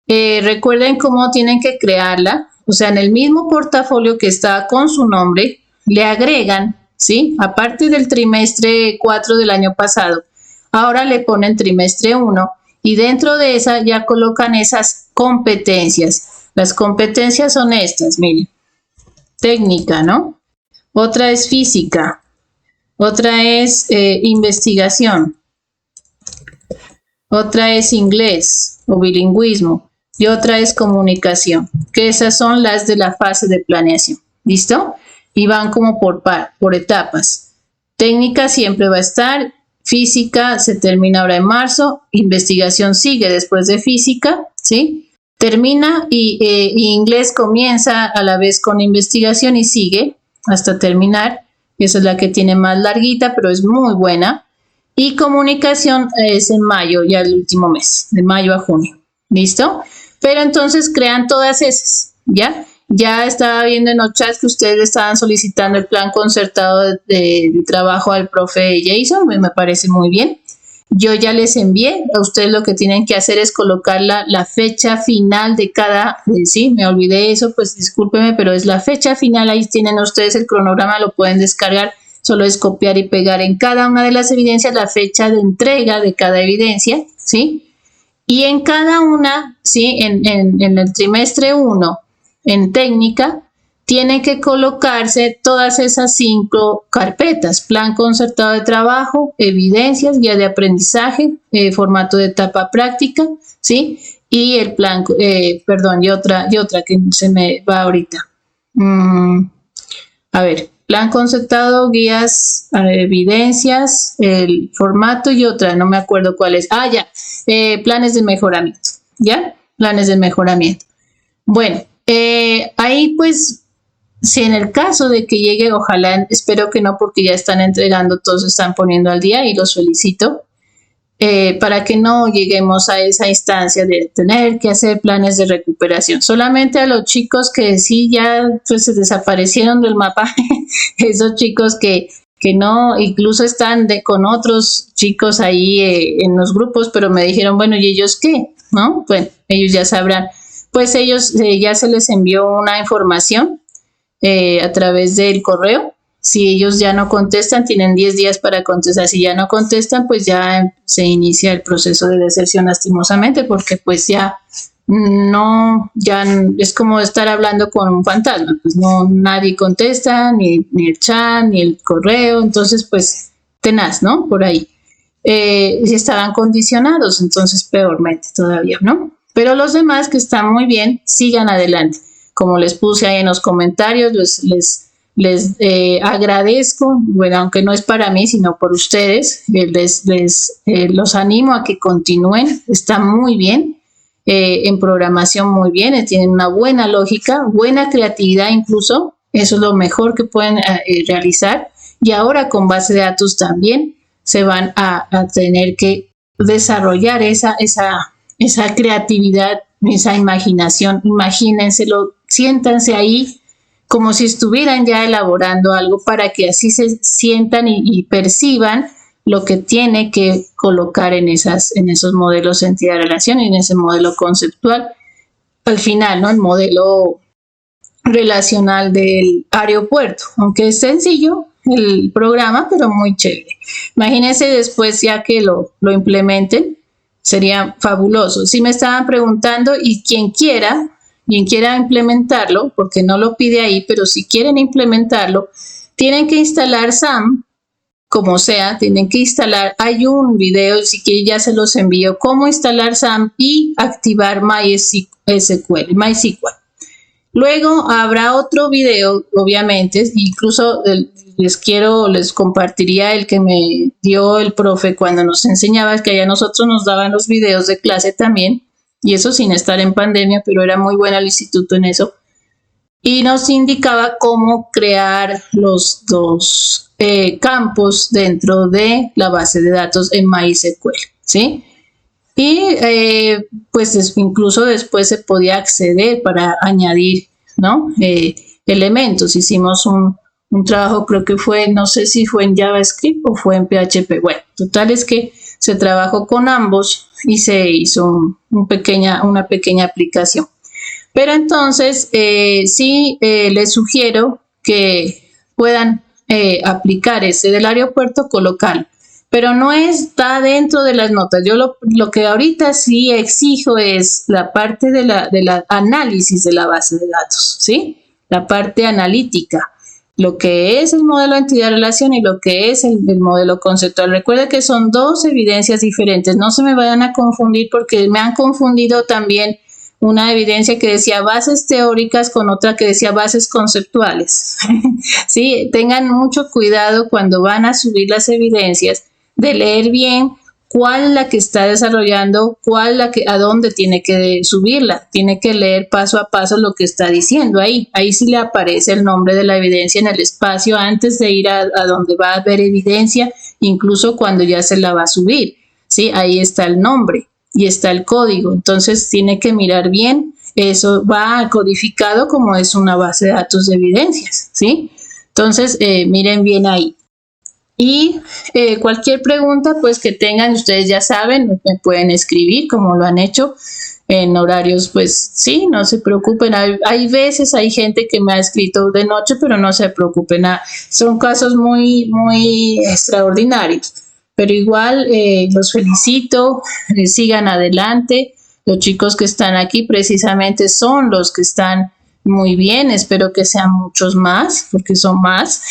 Recuerden cómo tienen que crearla. O sea, en el mismo portafolio que está con su nombre, le agregan, ¿sí? Aparte del trimestre 4 del año pasado, ahora le ponen trimestre 1 y dentro de esa ya colocan esas competencias. Las competencias son estas, miren. Técnica, ¿no? Otra es física. Otra es investigación. Otra es inglés o bilingüismo. Y otra es comunicación, que esas son las de la fase de planeación. ¿Listo? Y van como por etapas. Técnica siempre va a estar. Física se termina ahora en marzo. Investigación sigue después de física, ¿sí? Termina y inglés comienza a la vez con investigación y sigue hasta terminar. Esa es la que tiene más larguita, pero es muy buena. Y comunicación es en mayo, ya el último mes, de mayo a junio. ¿Listo? Pero entonces crean todas esas, ¿ya? Ya estaba viendo en los chats que ustedes estaban solicitando el plan concertado de trabajo al profe Jason, me parece muy bien. Yo ya les envié, a ustedes lo que tienen que hacer es colocar la fecha final de cada, sí, me olvidé eso, pues discúlpenme, pero es la fecha final, ahí tienen ustedes el cronograma, lo pueden descargar, solo es copiar y pegar en cada una de las evidencias la fecha de entrega de cada evidencia, ¿sí? Y en cada una, ¿sí? En el trimestre 1, en técnica, tienen que colocarse todas esas 5 carpetas: plan concertado de trabajo, evidencias, guía de aprendizaje, formato de etapa práctica, ¿sí? Y el plan, perdón, y otra que se me va ahorita. A ver, plan concertado, guías, evidencias, el formato y otra, no me acuerdo cuál es. Planes de mejoramiento, ¿ya? Planes de mejoramiento. Bueno, ahí pues, si en el caso de que llegue, ojalá, espero que no, porque ya están entregando, todos están poniendo al día y los felicito, para que no lleguemos a esa instancia de tener que hacer planes de recuperación. Solamente a los chicos que sí ya pues, se desaparecieron del mapa, esos chicos que no, incluso están con otros chicos ahí en los grupos, pero me dijeron, bueno, ¿y ellos qué? ¿No? Bueno, ellos ya sabrán. pues ellos ya se les envió una información a través del correo. Si ellos ya no contestan, tienen 10 días para contestar. Si ya no contestan, pues ya se inicia el proceso de deserción lastimosamente, porque pues ya es como estar hablando con un fantasma, pues no, nadie contesta, ni el chat, ni el correo, entonces pues tenaz, ¿no? Por ahí. Si estaban condicionados, entonces peormente todavía, ¿no? Pero los demás que están muy bien, sigan adelante. Como les puse ahí en los comentarios, les agradezco, bueno, aunque no es para mí, sino por ustedes, los animo a que continúen, está muy bien, en programación muy bien, tienen una buena lógica, buena creatividad incluso, eso es lo mejor que pueden realizar, y ahora con base de datos también se van a tener que desarrollar esa creatividad, esa imaginación, imagínenselo, siéntanse ahí como si estuvieran ya elaborando algo para que así se sientan y perciban lo que tiene que colocar en esos modelos de entidad-relación y en ese modelo conceptual. Al final, ¿no? El modelo relacional del aeropuerto, aunque es sencillo el programa, pero muy chévere. Imagínense después ya que lo implementen, sería fabuloso. Si me estaban preguntando, y quien quiera implementarlo, porque no lo pide ahí, pero si quieren implementarlo, tienen que instalar SAM, como sea, tienen que instalar, hay un video, si quieren ya se los envío, cómo instalar SAM y activar MySQL. Luego habrá otro video, obviamente, incluso les compartiría el que me dio el profe cuando nos enseñaba, que allá nosotros nos daban los videos de clase también, y eso sin estar en pandemia, pero era muy buena el instituto en eso, y nos indicaba cómo crear los dos campos dentro de la base de datos en MySQL, ¿sí? Y pues incluso después se podía acceder para añadir, ¿no? Elementos. Hicimos un trabajo, creo que fue, no sé si fue en JavaScript o fue en PHP. Bueno, total es que se trabajó con ambos y se hizo una pequeña aplicación. Pero entonces sí les sugiero que puedan aplicar ese del aeropuerto, colocarlo. Pero no está dentro de las notas. Yo lo que ahorita sí exijo es la parte de la análisis de la base de datos, ¿sí? La parte analítica, lo que es el modelo de entidad-relación y lo que es el modelo conceptual. Recuerden que son dos evidencias diferentes. No se me vayan a confundir porque me han confundido también una evidencia que decía bases teóricas con otra que decía bases conceptuales. Sí, tengan mucho cuidado cuando van a subir las evidencias de leer bien cuál es la que está desarrollando, a dónde tiene que subirla, tiene que leer paso a paso lo que está diciendo ahí sí le aparece el nombre de la evidencia en el espacio antes de ir a donde va a haber evidencia, incluso cuando ya se la va a subir, ¿sí? Ahí está el nombre y está el código, entonces tiene que mirar bien, eso va codificado como es una base de datos de evidencias, ¿sí? Entonces miren bien ahí. Y cualquier pregunta pues que tengan, ustedes ya saben, me pueden escribir como lo han hecho en horarios, pues sí, no se preocupen. Hay veces, hay gente que me ha escrito de noche, pero no se preocupen, son casos muy, muy extraordinarios. Pero igual los felicito, sigan adelante. Los chicos que están aquí precisamente son los que están muy bien, espero que sean muchos más, porque son más,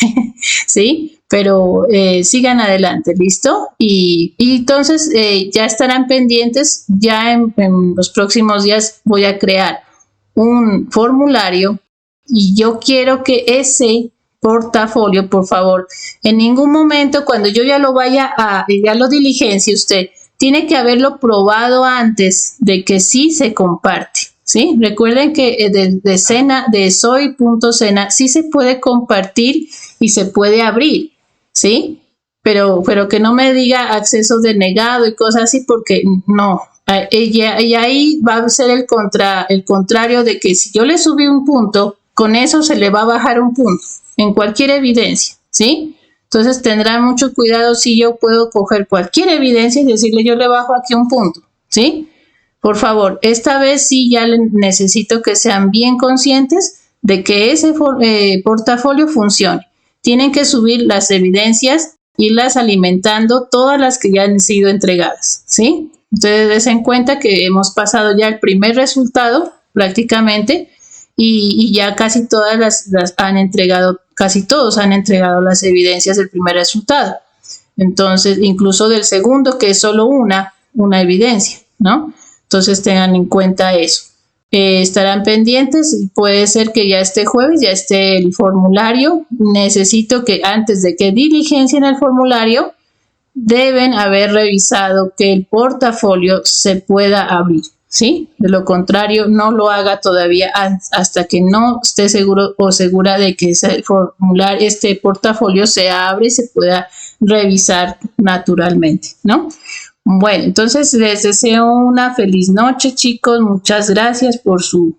¿sí? Pero sigan adelante, ¿listo? Y entonces ya estarán pendientes, ya en los próximos días voy a crear un formulario y yo quiero que ese portafolio, por favor, en ningún momento cuando yo ya lo diligencie usted, tiene que haberlo probado antes de que sí se comparte. ¿Sí? Recuerden que de soy.cena sí se puede compartir y se puede abrir, ¿sí? Pero que no me diga acceso denegado y cosas así porque no. Y ahí va a ser el contrario de que si yo le subí un punto, con eso se le va a bajar un punto en cualquier evidencia, ¿sí? Entonces tendrán mucho cuidado si yo puedo coger cualquier evidencia y decirle yo le bajo aquí un punto, ¿sí? por favor, esta vez sí ya necesito que sean bien conscientes de que ese portafolio funcione. Tienen que subir las evidencias, irlas alimentando, todas las que ya han sido entregadas, ¿sí? Entonces, des en cuenta que hemos pasado ya el primer resultado prácticamente y ya casi todas las han entregado, casi todos han entregado las evidencias del primer resultado. Entonces, incluso del segundo, que es solo una evidencia, ¿no? Entonces, tengan en cuenta eso. Estarán pendientes, puede ser que ya este jueves ya esté el formulario. Necesito que antes de que diligencien el formulario, deben haber revisado que el portafolio se pueda abrir, ¿sí? De lo contrario, no lo haga todavía hasta que no esté seguro o segura de que este portafolio se abre y se pueda revisar naturalmente, ¿no? Bueno, entonces les deseo una feliz noche, chicos. Muchas gracias por su